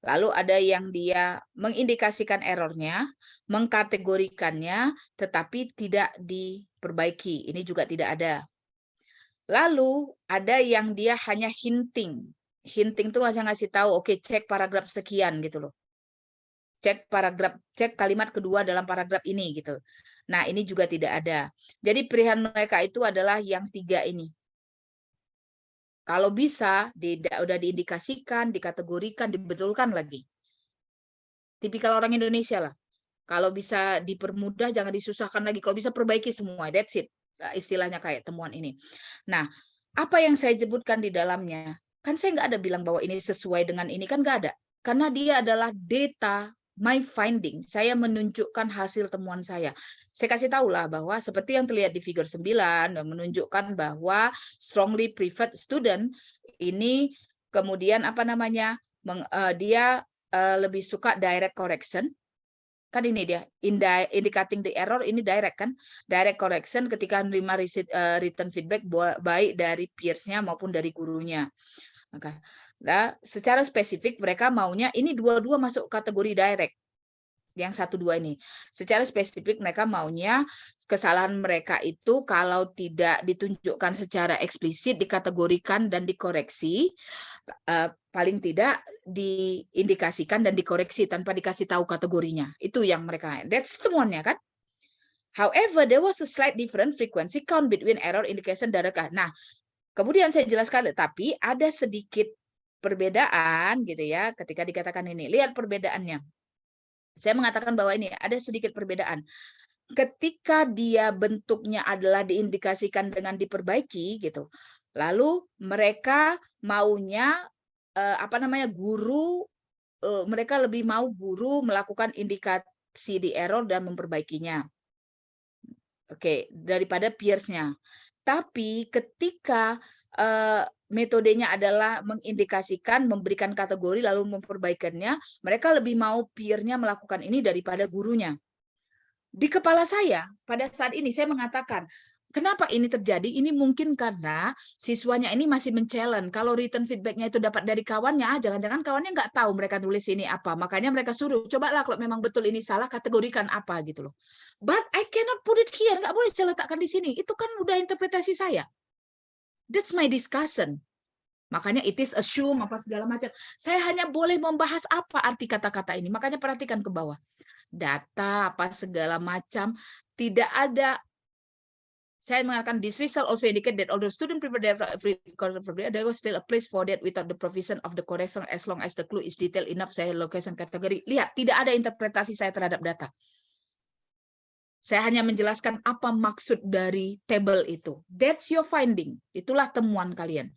Lalu ada yang dia mengindikasikan errornya, mengkategorikannya, tetapi tidak diperbaiki. Ini juga tidak ada. Lalu ada yang dia hanya hinting. Hinting itu hanya ngasih tahu, oke, cek paragraf sekian gitu loh. Cek kalimat kedua dalam paragraf ini gitu. Nah, ini juga tidak ada. Jadi pilihan mereka itu adalah yang 3 ini. Kalau bisa, udah diindikasikan, dikategorikan, dibetulkan lagi. Tipikal orang Indonesia lah. Kalau bisa dipermudah, jangan disusahkan lagi. Kalau bisa perbaiki semua, that's it. Istilahnya kayak temuan ini. Nah, apa yang saya sebutkan di dalamnya, kan saya nggak ada bilang bahwa ini sesuai dengan ini, kan nggak ada. Karena dia adalah data, my finding. Saya menunjukkan hasil temuan saya. Saya kasih tahu lah bahwa seperti yang terlihat di figure 9, menunjukkan bahwa strongly preferred student ini kemudian dia lebih suka direct correction. Kan ini dia, indicating the error, ini direct kan, direct correction ketika menerima written feedback baik dari peers-nya maupun dari gurunya. Maka, secara spesifik mereka maunya ini dua-dua masuk kategori direct. Yang 1, 2 ini. Secara spesifik mereka maunya kesalahan mereka itu kalau tidak ditunjukkan secara eksplisit, dikategorikan dan dikoreksi, paling tidak diindikasikan dan dikoreksi tanpa dikasih tahu kategorinya. Itu yang mereka, that's temuannya kan. However, there was a slight different frequency count between error indication dan rekah. Nah, kemudian saya jelaskan, tapi ada sedikit perbedaan gitu ya ketika dikatakan ini. Lihat perbedaannya. Saya mengatakan bahwa ini ada sedikit perbedaan. Ketika dia bentuknya adalah diindikasikan dengan diperbaiki gitu. Lalu mereka maunya guru mereka lebih mau guru melakukan indikasi di error dan memperbaikinya. Oke, daripada peers-nya. Tapi ketika metodenya adalah mengindikasikan, memberikan kategori, lalu memperbaikannya, mereka lebih mau peer-nya melakukan ini daripada gurunya. Di kepala saya, pada saat ini saya mengatakan, kenapa ini terjadi? Ini mungkin karena siswanya ini masih men-challenge. Kalau written feedback-nya itu dapat dari kawannya, jangan-jangan kawannya nggak tahu mereka tulis ini apa. Makanya mereka suruh, cobalah kalau memang betul ini salah, kategorikan apa gitu loh. But I cannot put it here, nggak boleh saya letakkan di sini. Itu kan udah interpretasi saya. That's my discussion. Makanya it is assume apa segala macam. Saya hanya boleh membahas apa arti kata-kata ini. Makanya perhatikan ke bawah. Data apa segala macam, tidak ada. Saya mengatakan this result also indicate that although student prepare their there was still a place for that without the provision of the correction as long as the clue is detailed enough. Saya location kategori. Lihat, tidak ada interpretasi saya terhadap data. Saya hanya menjelaskan apa maksud dari table itu. That's your finding. Itulah temuan kalian.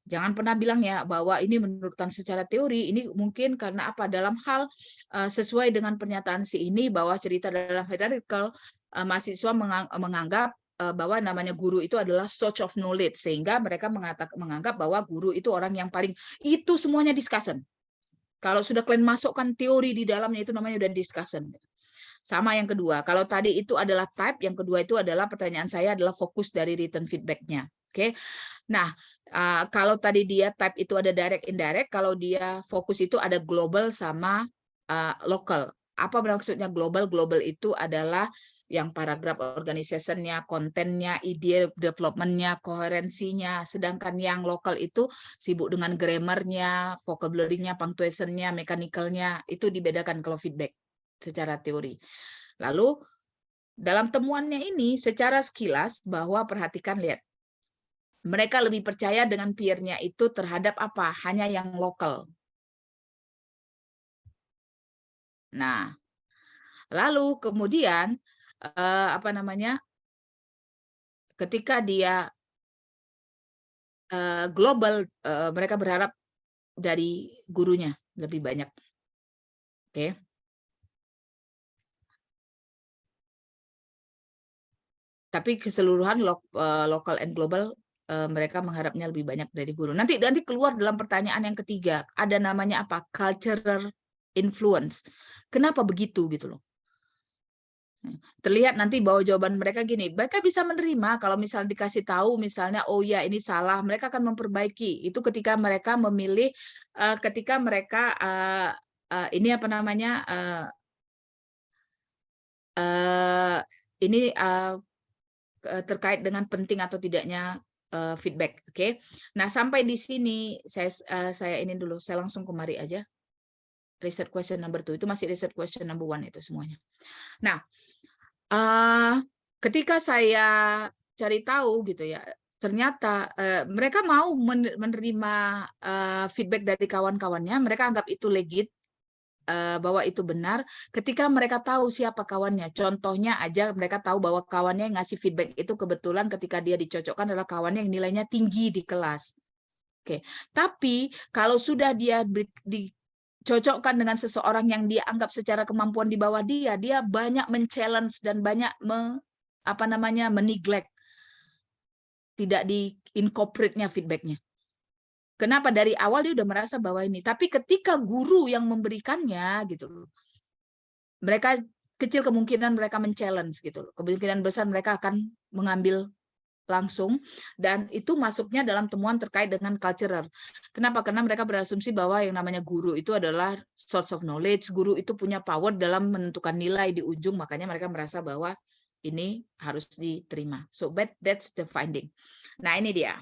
Jangan pernah bilang ya bahwa ini menurutkan secara teori, ini mungkin karena apa dalam hal sesuai dengan pernyataan si ini bahwa cerita dalam hierarchical mahasiswa menganggap bahwa namanya guru itu adalah source of knowledge, sehingga mereka menganggap bahwa guru itu orang yang paling, itu semuanya discussion. Kalau sudah kalian masukkan teori di dalamnya itu namanya udah discussion. Sama yang kedua, kalau tadi itu adalah type, yang kedua itu adalah pertanyaan saya adalah fokus dari written feedback-nya. Oke. Nah, kalau tadi dia type itu ada direct indirect, kalau dia fokus itu ada global sama local. Apa maksudnya global? Global itu adalah yang paragraf organization-nya, kontennya, ide development-nya, koherensinya. Sedangkan yang lokal itu sibuk dengan grammar-nya, vocabulary-nya, punctuation-nya, mechanical-nya. Itu dibedakan kalau feedback secara teori. Lalu dalam temuannya ini secara sekilas bahwa perhatikan, lihat. Mereka lebih percaya dengan peer-nya itu terhadap apa? Hanya yang lokal. Nah, lalu kemudian apa namanya? Ketika dia global, mereka berharap dari gurunya lebih banyak. Oke. Tapi keseluruhan lokal and global mereka mengharapnya lebih banyak dari guru. Nanti keluar dalam pertanyaan yang ketiga, ada namanya apa? Cultural influence. Kenapa begitu gitu loh? Terlihat nanti bahwa jawaban mereka gini, mereka bisa menerima kalau misalnya dikasih tahu misalnya, oh ya ini salah, mereka akan memperbaiki. Itu ketika mereka memilih, ketika mereka ini apa namanya, ini terkait dengan penting atau tidaknya feedback. Oke. Nah, sampai di sini saya ini dulu, saya langsung kemari aja. Research question number 2 itu masih research question number 1 itu semuanya. Nah, ketika saya cari tahu gitu ya, ternyata mereka mau menerima feedback dari kawan-kawannya, mereka anggap itu legit, bahwa itu benar ketika mereka tahu siapa kawannya. Contohnya aja mereka tahu bahwa kawannya yang ngasih feedback itu kebetulan ketika dia dicocokkan adalah kawannya yang nilainya tinggi di kelas. Oke. Tapi kalau sudah dia dicocokkan dengan seseorang yang dia anggap secara kemampuan di bawah dia banyak men-challenge dan banyak meneglect, tidak di-incorporate-nya feedback-nya. Kenapa? Dari awal dia udah merasa bahwa ini. Tapi ketika guru yang memberikannya gitu loh, mereka kecil kemungkinan mereka men-challenge gitu loh. Kemungkinan besar mereka akan mengambil langsung, dan itu masuknya dalam temuan terkait dengan cultural. Kenapa? Karena mereka berasumsi bahwa yang namanya guru itu adalah source of knowledge, guru itu punya power dalam menentukan nilai di ujung, makanya mereka merasa bahwa ini harus diterima. So that's the finding. Nah, ini dia.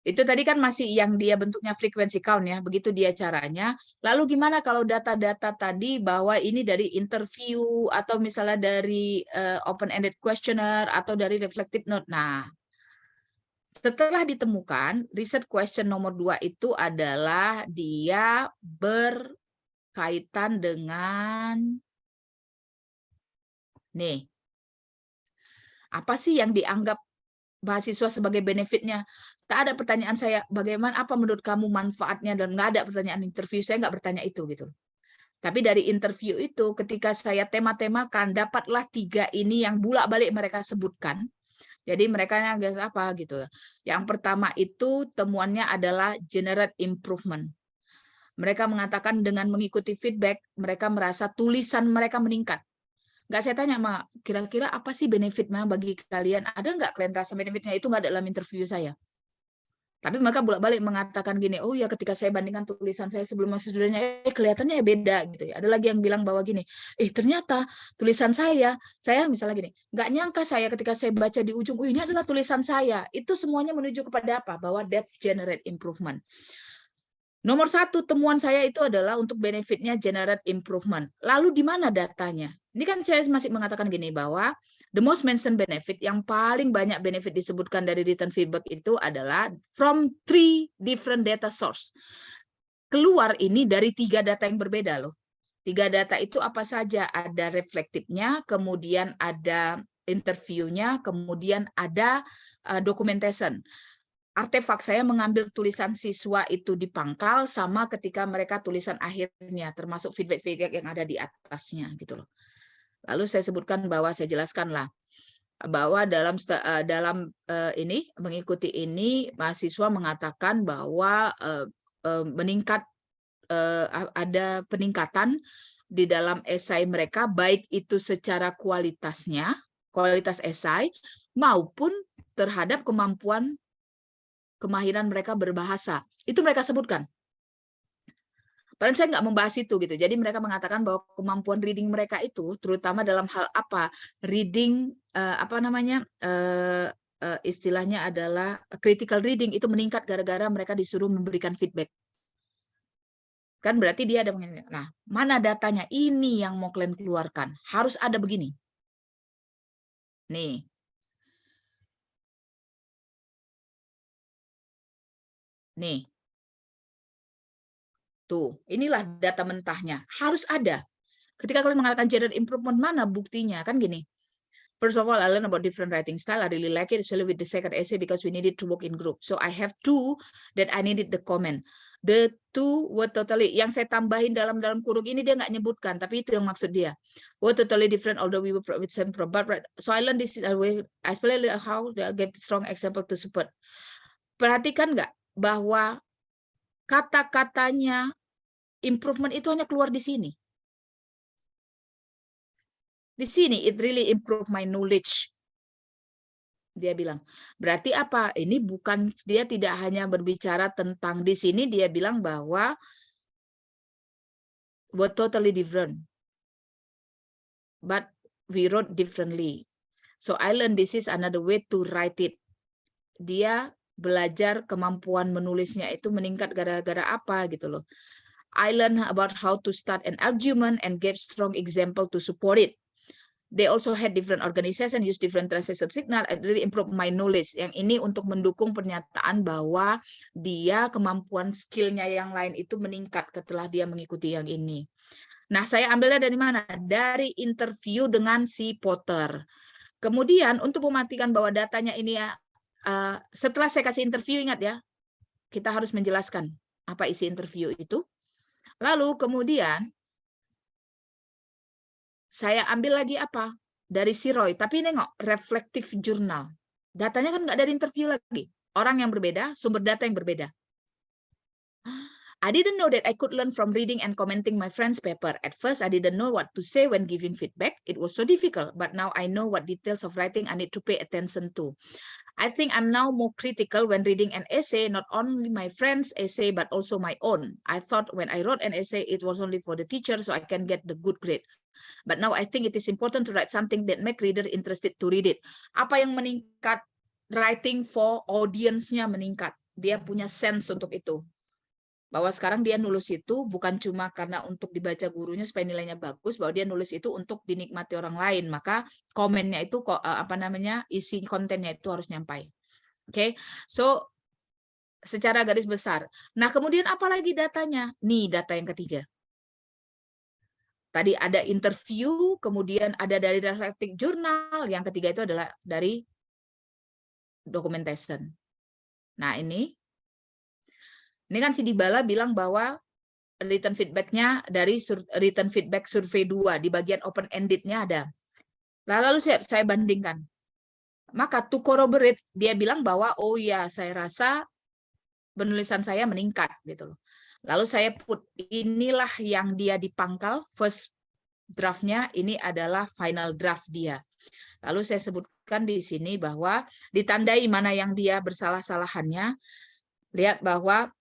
Itu tadi kan masih yang dia bentuknya frequency count ya, begitu dia caranya. Lalu gimana kalau data-data tadi bahwa ini dari interview atau misalnya dari open-ended questionnaire atau dari reflective note. Nah, setelah ditemukan, research question nomor 2 itu adalah dia berkaitan dengan nih. Apa sih yang dianggap mahasiswa sebagai benefitnya? Tak ada pertanyaan saya, bagaimana, apa menurut kamu manfaatnya, dan nggak ada pertanyaan interview, saya nggak bertanya itu gitu. Tapi dari interview itu, ketika saya tema-temakan, dapatlah 3 ini yang bolak-balik mereka sebutkan. Jadi mereka apa gitu. Yang pertama itu temuannya adalah generate improvement. Mereka mengatakan dengan mengikuti feedback, mereka merasa tulisan mereka meningkat. Nggak saya tanya, Ma, kira-kira apa sih benefitnya bagi kalian? Ada nggak kalian rasa benefitnya? Itu nggak dalam interview saya. Tapi mereka bolak-balik mengatakan gini, oh ya ketika saya bandingkan tulisan saya sebelum masuk studionya, kelihatannya ya beda gitu ya. Ada lagi yang bilang bahwa gini, ternyata tulisan saya misalnya gini, nggak nyangka saya ketika saya baca di ujung, ini adalah tulisan saya. Itu semuanya menuju kepada apa? Bahwa that generate improvement. Nomor satu temuan saya itu adalah untuk benefitnya generate improvement. Lalu di mana datanya? Ini kan saya masih mengatakan gini bahwa the most mentioned benefit, yang paling banyak benefit disebutkan dari written feedback itu adalah from 3 different data source. Keluar ini dari 3 data yang berbeda loh. 3 data itu apa saja? Ada reflektifnya, kemudian ada interviewnya, kemudian ada documentation. Artefak saya mengambil tulisan siswa itu di pangkal sama ketika mereka tulisan akhirnya, termasuk feedback-feedback yang ada di atasnya gitu loh. Lalu saya sebutkan bahwa saya jelaskanlah bahwa dalam ini mengikuti ini mahasiswa mengatakan bahwa meningkat ada peningkatan di dalam esai mereka, baik itu secara kualitas esai maupun terhadap kemahiran mereka berbahasa. Itu mereka sebutkan. Padahal saya nggak membahas itu gitu. Jadi mereka mengatakan bahwa kemampuan reading mereka itu, terutama dalam hal apa? Reading, istilahnya adalah critical reading, itu meningkat gara-gara mereka disuruh memberikan feedback. Kan berarti dia ada, nah mana datanya? Ini yang mau kalian keluarkan. Harus ada begini. Nih. Nih. Tuh, inilah data mentahnya. Harus ada. Ketika kalian mengatakan generate improvement, mana buktinya? Kan gini. First of all, I learned about different writing style. I really like it, especially with the second essay because we needed to work in group. So I have 2 that I needed the comment. The 2 were totally, yang saya tambahin dalam kurung ini dia nggak nyebutkan, tapi itu yang maksud dia. Were totally different, although we were with same problem. So I learned this way. I especially how they get strong example to support. Perhatikan nggak bahwa kata-katanya improvement itu hanya keluar di sini. Di sini, it really improve my knowledge. Dia bilang. Berarti apa? Ini bukan, dia tidak hanya berbicara tentang, di sini dia bilang bahwa we're totally different. But we wrote differently. So I learned this is another way to write it. Dia belajar kemampuan menulisnya itu meningkat gara-gara apa gitu loh. I learned about how to start an argument and gave strong example to support it. They also had different organization, use different translation signal, and really improve my knowledge. Yang ini untuk mendukung pernyataan bahwa dia kemampuan skillnya yang lain itu meningkat setelah dia mengikuti yang ini. Nah, saya ambilnya dari mana? Dari interview dengan si Potter. Kemudian untuk memastikan bahwa datanya ini ya, setelah saya kasih interview, ingat ya, kita harus menjelaskan apa isi interview itu. Lalu kemudian saya ambil lagi apa? Dari si Roy. Tapi nengok, reflective journal. Datanya kan nggak dari interview lagi. Orang yang berbeda, sumber data yang berbeda. I didn't know that I could learn from reading and commenting my friend's paper. At first, I didn't know what to say when giving feedback. It was so difficult. But now I know what details of writing I need to pay attention to. I think I'm now more critical when reading an essay, not only my friend's essay, but also my own. I thought when I wrote an essay, it was only for the teacher so I can get the good grade. But now I think it is important to write something that make reader interested to read it. Apa yang meningkat? Writing for audience-nya meningkat. Dia punya sense untuk itu. Bahwa sekarang dia nulis itu bukan cuma karena untuk dibaca gurunya supaya nilainya bagus, bahwa dia nulis itu untuk dinikmati orang lain. Maka komennya itu isi kontennya itu harus nyampai. Oke. So secara garis besar. Nah, kemudian apa lagi datanya? Nih data yang ketiga. Tadi ada interview, kemudian ada dari reflective journal, yang ketiga itu adalah dari documentation. Nah, ini kan si Dibala bilang bahwa written feedback-nya dari written feedback survei 2 di bagian open ended-nya ada. Lalu saya bandingkan. Maka to corroborate, dia bilang bahwa oh ya, saya rasa penulisan saya meningkat gitu loh. Lalu saya put inilah yang dia dipangkal, first draft-nya, ini adalah final draft dia. Lalu saya sebutkan di sini bahwa ditandai mana yang dia bersalah-salahannya. lihat bahwa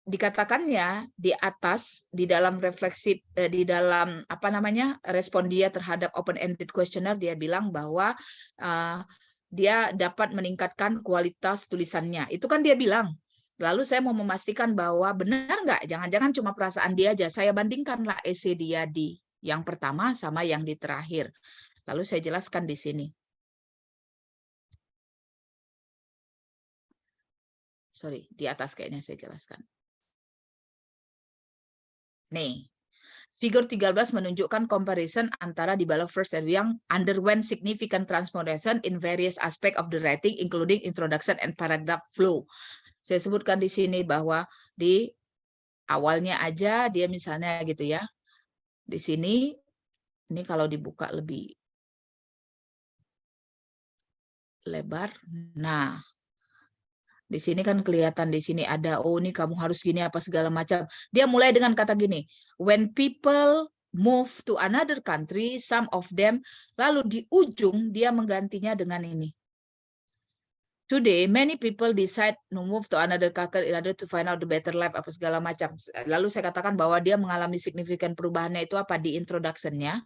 dikatakannya di atas di dalam refleksi di dalam apa namanya respon dia terhadap open-ended questionnaire, dia bilang bahwa dia dapat meningkatkan kualitas tulisannya. Itu kan dia bilang. Lalu saya mau memastikan bahwa benar nggak, jangan-jangan cuma perasaan dia aja. Saya bandingkanlah esai dia di yang pertama sama yang di terakhir. Lalu saya jelaskan di sini. Sorry, di atas kayaknya saya jelaskan. Nih, figur 13 menunjukkan comparison antara developers and yang underwent significant transformation in various aspect of the writing, including introduction and paragraph flow. Saya sebutkan di sini bahwa di awalnya aja dia misalnya gitu ya. Di sini, ini kalau dibuka lebih lebar. Nah, di sini kan kelihatan di sini ada, oh ini kamu harus gini apa segala macam. Dia mulai dengan kata gini, when people move to another country, some of them, lalu di ujung dia menggantinya dengan ini. Today, many people decide to move to another country in order to find out the better life, apa segala macam. Lalu saya katakan bahwa dia mengalami signifikan perubahannya itu apa di introduction-nya,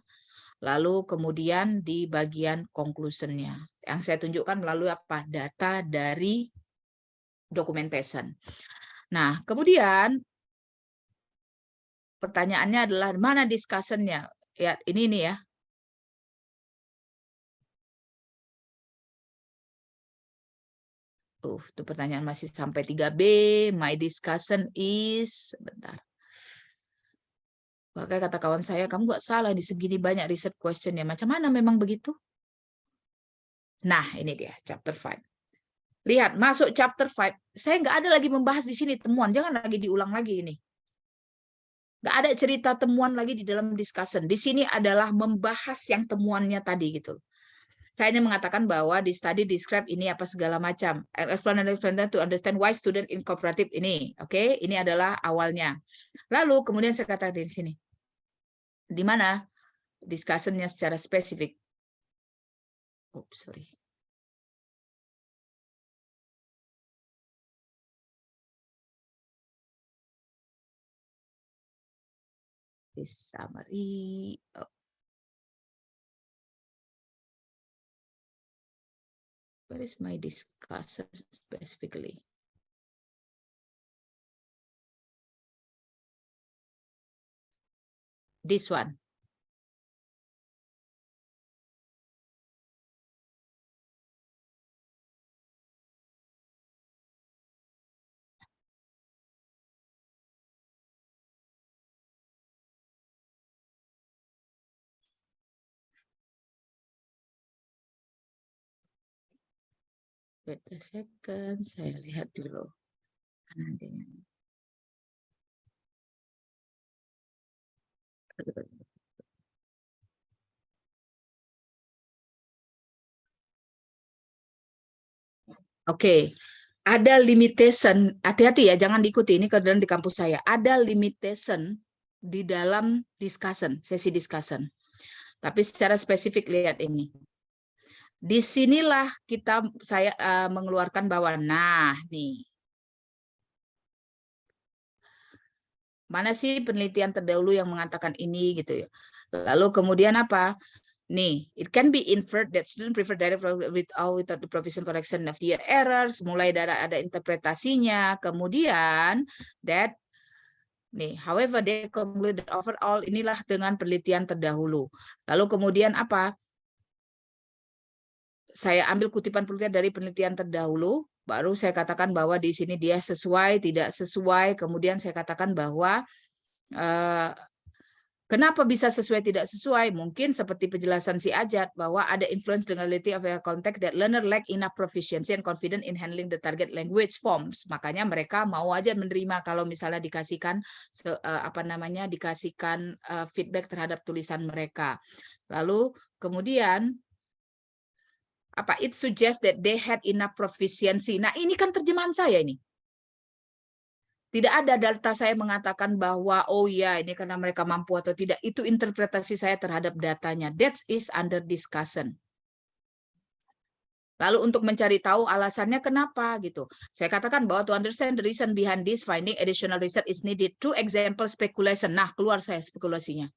lalu kemudian di bagian conclusion-nya. Yang saya tunjukkan melalui apa? Data dari documentation. Nah, kemudian pertanyaannya adalah mana discussion-nya? Ya, ini nih ya. Itu pertanyaan masih sampai 3B. My discussion is, sebentar. Makanya kata kawan saya, kamu nggak salah di segini banyak riset question-nya. Macam mana memang begitu? Nah, ini dia, chapter 5. Lihat, masuk chapter 5. Saya nggak ada lagi membahas di sini temuan. Jangan lagi diulang lagi ini. Nggak ada cerita temuan lagi di dalam discussion. Di sini adalah membahas yang temuannya tadi gitu. Saya hanya mengatakan bahwa di study describe ini apa segala macam. Explain to understand why student in cooperative ini. Oke, ini adalah awalnya. Lalu kemudian saya katakan di sini. Di mana discussion-nya secara spesifik. Oops, sorry. This summary. Oh. Where is my discussion specifically? This one. Wait a second, saya lihat dulu. Oke, ada limitation. Hati-hati ya, jangan diikuti. Ini kebetulan di kampus saya. Ada limitation di dalam discussion, sesi discussion. Tapi secara spesifik lihat ini. Disinilah saya mengeluarkan bahwa, nah nih. Mana sih penelitian terdahulu yang mengatakan ini gitu ya. Lalu kemudian apa? Nih, it can be inferred that student prefer direct without the provision correction of the errors, mulai dari ada interpretasinya, kemudian that nih, however they conclude that overall inilah dengan penelitian terdahulu. Lalu kemudian apa? Saya ambil kutipan penelitian dari penelitian terdahulu, baru saya katakan bahwa di sini dia sesuai, tidak sesuai, kemudian saya katakan bahwa kenapa bisa sesuai tidak sesuai? Mungkin seperti penjelasan si Ajat bahwa ada influence generality of a context that learner lack enough proficiency and confidence in handling the target language forms. Makanya mereka mau aja menerima kalau misalnya dikasihkan dikasihkan feedback terhadap tulisan mereka. Lalu kemudian it suggests that they had enough proficiency. Nah, ini kan terjemahan saya ini. Tidak ada data saya mengatakan bahwa, oh ya, ini karena mereka mampu atau tidak. Itu interpretasi saya terhadap datanya. That is under discussion. Lalu untuk mencari tahu alasannya kenapa gitu. Saya katakan bahwa to understand the reason behind this finding, additional research is needed. 2 example speculation. Nah, keluar saya spekulasinya.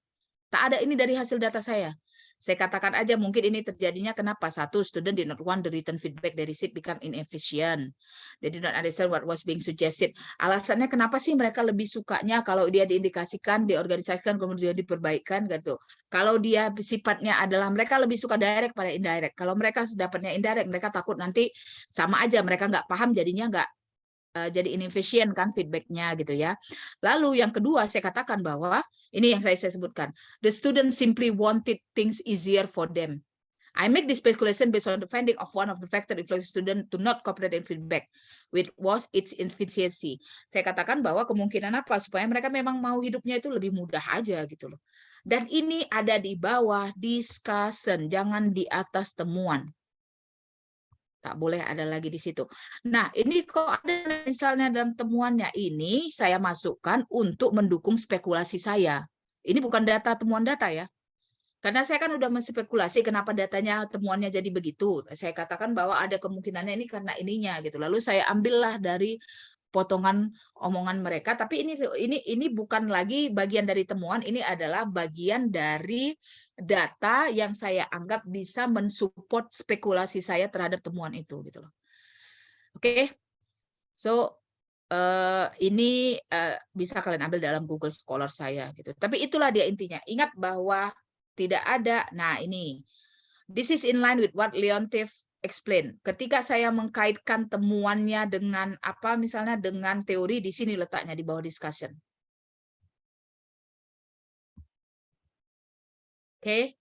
Tak ada ini dari hasil data saya. Saya katakan aja mungkin ini terjadinya kenapa? Satu, student did not want the written feedback they received become inefficient. They did not understand what was being suggested. Alasannya kenapa sih mereka lebih sukanya kalau dia diindikasikan, diorganisasikan, kemudian diperbaikan gitu. Kalau dia sifatnya adalah mereka lebih suka direct pada indirect. Kalau mereka dapatnya indirect, mereka takut nanti sama aja mereka nggak paham jadinya nggak jadi inefisien kan feedbacknya gitu ya. Lalu yang kedua saya katakan bahwa ini yang saya sebutkan, the student simply wanted things easier for them. I make this speculation based on the finding of one of the factor influence student to not cooperate in feedback, which was its inefficiency. Saya katakan bahwa kemungkinan apa supaya mereka memang mau hidupnya itu lebih mudah aja gitu loh. Dan ini ada di bawah discussion, jangan di atas temuan. Tak boleh ada lagi di situ. Nah, ini kok ada misalnya dalam temuannya ini saya masukkan untuk mendukung spekulasi saya. Ini bukan data temuan data ya. Karena saya kan udah menspekulasi kenapa datanya temuannya jadi begitu. Saya katakan bahwa ada kemungkinannya ini karena ininya gitu. Lalu saya ambillah dari potongan omongan mereka, tapi ini bukan lagi bagian dari temuan, ini adalah bagian dari data yang saya anggap bisa mensupport spekulasi saya terhadap temuan itu gitu loh. Oke. So ini bisa kalian ambil dalam Google Scholar saya gitu. Tapi itulah dia intinya. Ingat bahwa tidak ada. Nah, ini. This is in line with what Leontief explain. Ketika saya mengkaitkan temuannya dengan apa misalnya dengan teori, di sini letaknya di bawah discussion. Oke.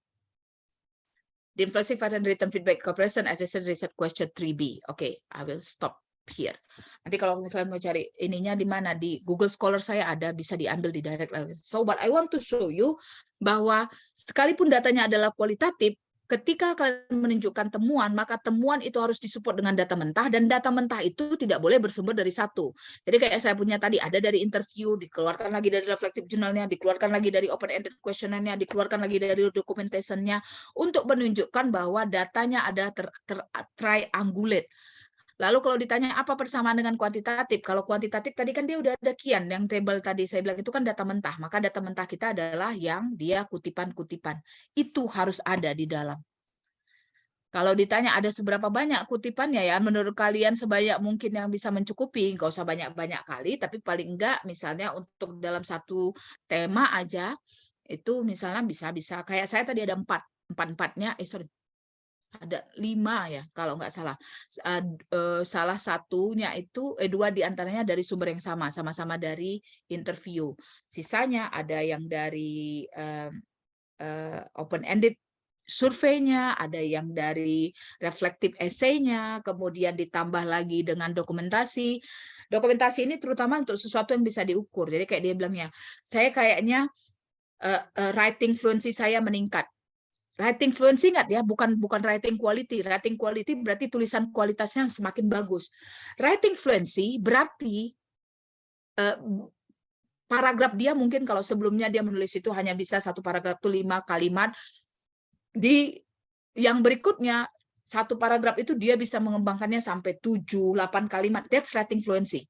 The influencing and written feedback cooperation addressed research question 3B. Oke, I will stop here. Nanti kalau kalian mau cari ininya di mana, di Google Scholar saya ada, bisa diambil di direct. So what I want to show you bahwa sekalipun datanya adalah kualitatif, ketika kalian menunjukkan temuan, maka temuan itu harus disupport dengan data mentah, dan data mentah itu tidak boleh bersumber dari satu. Jadi kayak saya punya tadi, ada dari interview, dikeluarkan lagi dari reflective journal-nya, dikeluarkan lagi dari open-ended questionnaire-nya, dikeluarkan lagi dari documentation-nya, untuk menunjukkan bahwa datanya ada triangulate. Lalu kalau ditanya apa persamaan dengan kuantitatif, kalau kuantitatif tadi kan dia udah ada kian, yang table tadi saya bilang itu kan data mentah, maka data mentah kita adalah yang dia kutipan-kutipan. Itu harus ada di dalam. Kalau ditanya ada seberapa banyak kutipannya ya, menurut kalian sebanyak mungkin yang bisa mencukupi, nggak usah banyak-banyak kali, tapi paling enggak misalnya untuk dalam satu tema aja, itu misalnya bisa kayak saya tadi ada empat-empatnya, ada 5 ya kalau nggak salah. Salah satunya itu dua diantaranya dari sumber yang sama-sama dari interview. Sisanya ada yang dari open-ended surveinya, ada yang dari reflective essay-nya, kemudian ditambah lagi dengan dokumentasi. Dokumentasi ini terutama untuk sesuatu yang bisa diukur. Jadi kayak dia bilangnya, saya kayaknya writing fluency saya meningkat. Writing fluency ingat ya, bukan writing quality. Writing quality berarti tulisan kualitasnya semakin bagus. Writing fluency berarti paragraf dia mungkin kalau sebelumnya dia menulis itu hanya bisa satu paragraf itu 5 kalimat. Di yang berikutnya satu paragraf itu dia bisa mengembangkannya sampai 7-8 kalimat. That's writing fluency.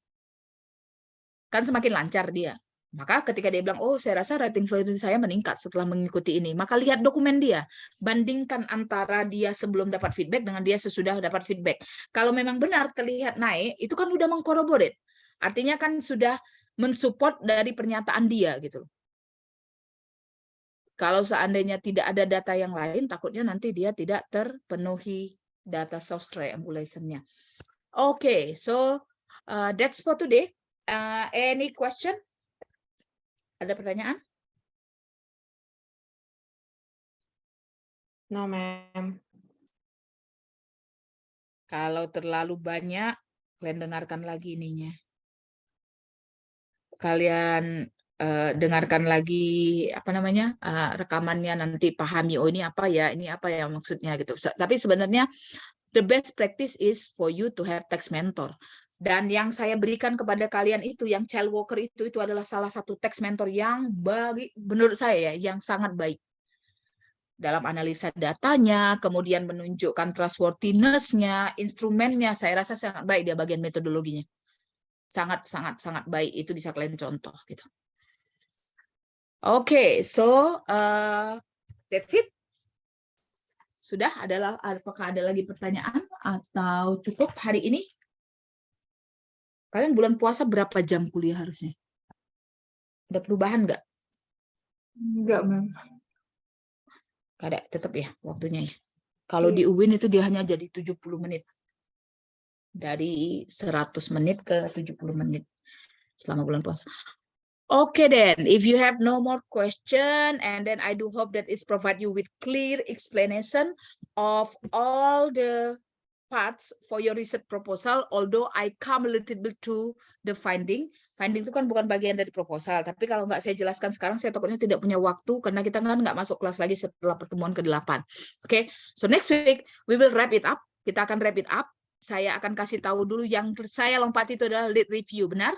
Kan semakin lancar dia. Maka ketika dia bilang, oh saya rasa writing fluency saya meningkat setelah mengikuti ini. Maka lihat dokumen dia. Bandingkan antara dia sebelum dapat feedback dengan dia sesudah dapat feedback. Kalau memang benar terlihat naik, itu kan udah mengkorroborate. Artinya kan sudah mensupport dari pernyataan dia gitu. Kalau seandainya tidak ada data yang lain, takutnya nanti dia tidak terpenuhi data source triangulation-nya. Okay, so that's for today. Any question? Ada pertanyaan? No, ma'am. Kalau terlalu banyak, kalian dengarkan lagi ininya. Kalian dengarkan lagi apa namanya rekamannya, nanti pahami, oh ini apa ya maksudnya gitu. Tapi sebenarnya the best practice is for you to have text mentor. Dan yang saya berikan kepada kalian itu, yang Child Walker itu adalah salah satu text mentor yang menurut saya yang sangat baik. dalam analisa datanya, kemudian menunjukkan trustworthiness-nya, instrumennya, saya rasa sangat baik dia bagian metodologinya. Sangat baik, itu bisa kalian contoh gitu. Oke, so that's it. Sudah, apakah ada lagi pertanyaan atau cukup hari ini? Kalian bulan puasa berapa jam kuliah harusnya? Ada perubahan nggak? Enggak, Mem. Nggak ada, tetap ya waktunya ya. Kalau di UIN itu dia hanya jadi 70 menit. Dari 100 menit ke 70 menit selama bulan puasa. Okay then, if you have no more question, and then I do hope that it's provide you with clear explanation of all the parts for your research proposal, although I come a little bit to the finding. Finding itu kan bukan bagian dari proposal, tapi kalau nggak saya jelaskan sekarang, saya takutnya tidak punya waktu, karena kita kan nggak masuk kelas lagi setelah pertemuan ke-8. Okay, so next week, we will wrap it up. Kita akan wrap it up. Saya akan kasih tahu dulu yang saya lompati itu adalah lead review, benar?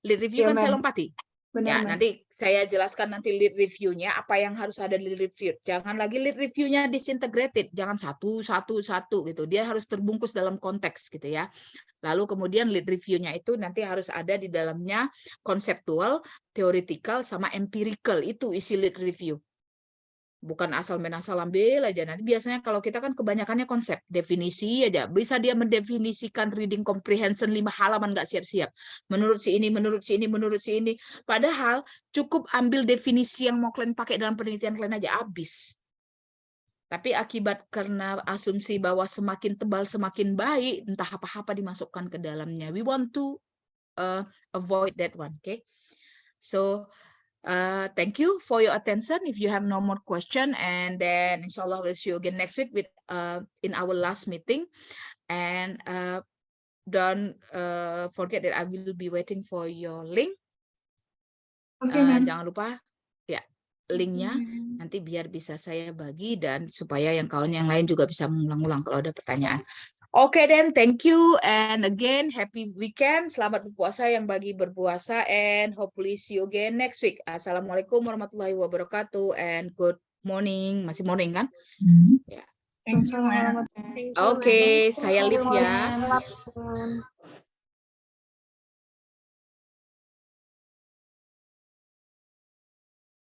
Lead review kan saya lompati. Benar, Ya, Mem. nanti saya jelaskan nanti lead review-nya, apa yang harus ada di lead review. Jangan lagi lead review-nya disintegrated, jangan satu gitu. Dia harus terbungkus dalam konteks gitu ya. Lalu kemudian lead review-nya itu nanti harus ada di dalamnya konseptual, theoretical, sama empirical. Itu isi lead review. Bukan asal main asal ambil aja. Nanti biasanya kalau kita kan kebanyakannya konsep, definisi aja. Bisa dia mendefinisikan reading comprehension 5 halaman nggak siap-siap. Menurut si ini, menurut si ini, menurut si ini. Padahal cukup ambil definisi yang mau kalian pakai dalam penelitian kalian aja habis. Tapi akibat karena asumsi bahwa semakin tebal semakin baik, entah apa-apa dimasukkan ke dalamnya. We want to avoid that one, okay? So thank you for your attention. If you have no more question, and then inshallah we'll see you again next week with in our last meeting. And don't forget that I will be waiting for your link. Oke, Mem. Jangan lupa ya linknya nanti biar bisa saya bagi dan supaya yang kawan yang lain juga bisa mengulang-ulang kalau ada pertanyaan. Oke, then thank you and again happy weekend. Selamat berpuasa yang bagi berpuasa and hopefully see you again next week. Assalamualaikum warahmatullahi wabarakatuh and good morning. Masih morning kan? Ya. Waalaikumsalam. Oke, saya Liv ya.